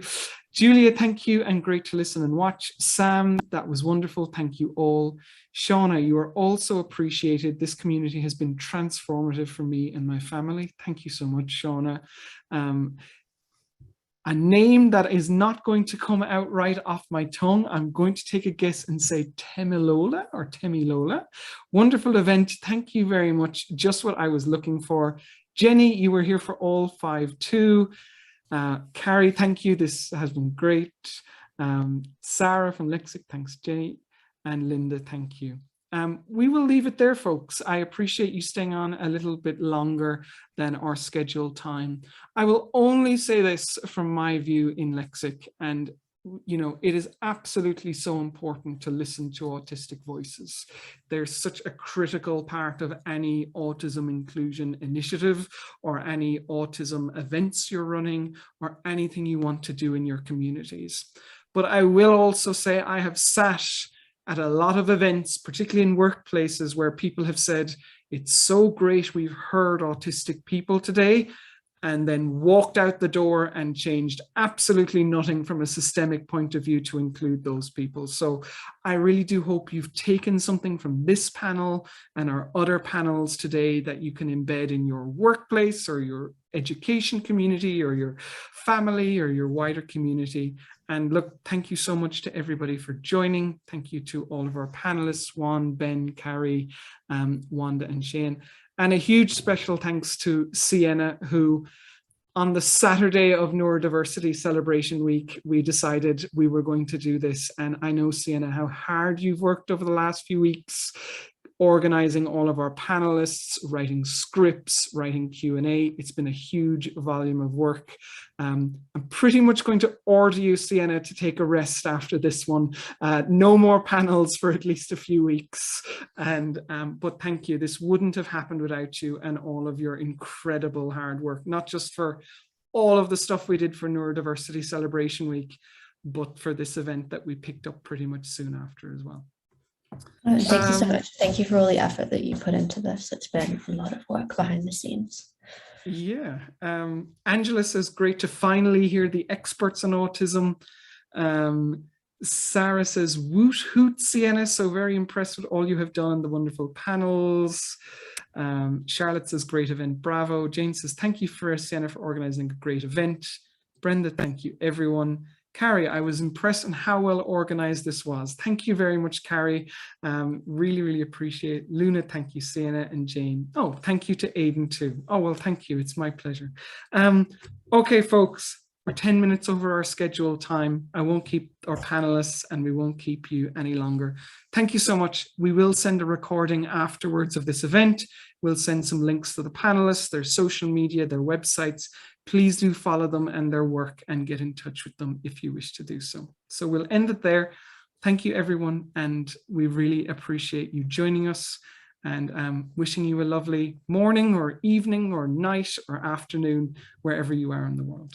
Julia, "Thank you and great to listen and watch." Sam, "That was wonderful. Thank you all." Shauna, "You are also appreciated. This community has been transformative for me and my family." Thank you so much, Shauna. A name that is not going to come out right off my tongue. I'm going to take a guess and say Temilola or Temilola. "Wonderful event. Thank you very much. Just what I was looking for." Jenny, "You were here for all 5 too." Carrie, "Thank you. This has been great." Sarah from Lexic, "Thanks, Jenny." And Linda, "Thank you." We will leave it there, folks. I appreciate you staying on a little bit longer than our scheduled time. I will only say this from my view in Lexic, and you know, it is absolutely so important to listen to autistic voices. They're such a critical part of any autism inclusion initiative or any autism events you're running or anything you want to do in your communities. But I will also say I have sat at a lot of events, particularly in workplaces, where people have said, "It's so great, we've heard autistic people today," and then walked out the door and changed absolutely nothing from a systemic point of view to include those people. So I really do hope you've taken something from this panel and our other panels today that you can embed in your workplace or your education community or your family or your wider community. And look, thank you so much to everybody for joining. Thank you to all of our panelists, Juan, Ben, Carrie, Wanda and Shane. And a huge special thanks to Sienna, who on the Saturday of Neurodiversity Celebration Week, we decided we were going to do this. And I know, Sienna, how hard you've worked over the last few weeks, organizing all of our panelists, writing scripts, writing Q&A. It's been a huge volume of work. I'm pretty much going to order you, Sienna, to take a rest after this one. No more panels for at least a few weeks. But thank you. This wouldn't have happened without you and all of your incredible hard work, not just for all of the stuff we did for Neurodiversity Celebration Week, but for this event that we picked up pretty much soon after as well. Thank you so much. Thank you for all the effort that you put into this. It's been a lot of work behind the scenes. Yeah. Angela says, great to finally hear the experts on autism. Sarah says, woot hoot, Sienna. So very impressed with all you have done, the wonderful panels. Charlotte says, great event, bravo. Jane says, thank you for Sienna for organizing a great event. Brenda, thank you, everyone. Carrie, I was impressed on how well organized this was. Thank you very much, Carrie. Really, really appreciate it. Luna, thank you, Sienna and Jane. Oh, thank you to Aidan too. Oh, well, thank you. It's my pleasure. Okay, folks, we're 10 minutes over our scheduled time. I won't keep our panelists and we won't keep you any longer. Thank you so much. We will send a recording afterwards of this event. We'll send some links to the panelists, their social media, their websites. Please do follow them and their work and get in touch with them if you wish to do so. So we'll end it there. Thank you, everyone. And we really appreciate you joining us, and wishing you a lovely morning or evening or night or afternoon, wherever you are in the world.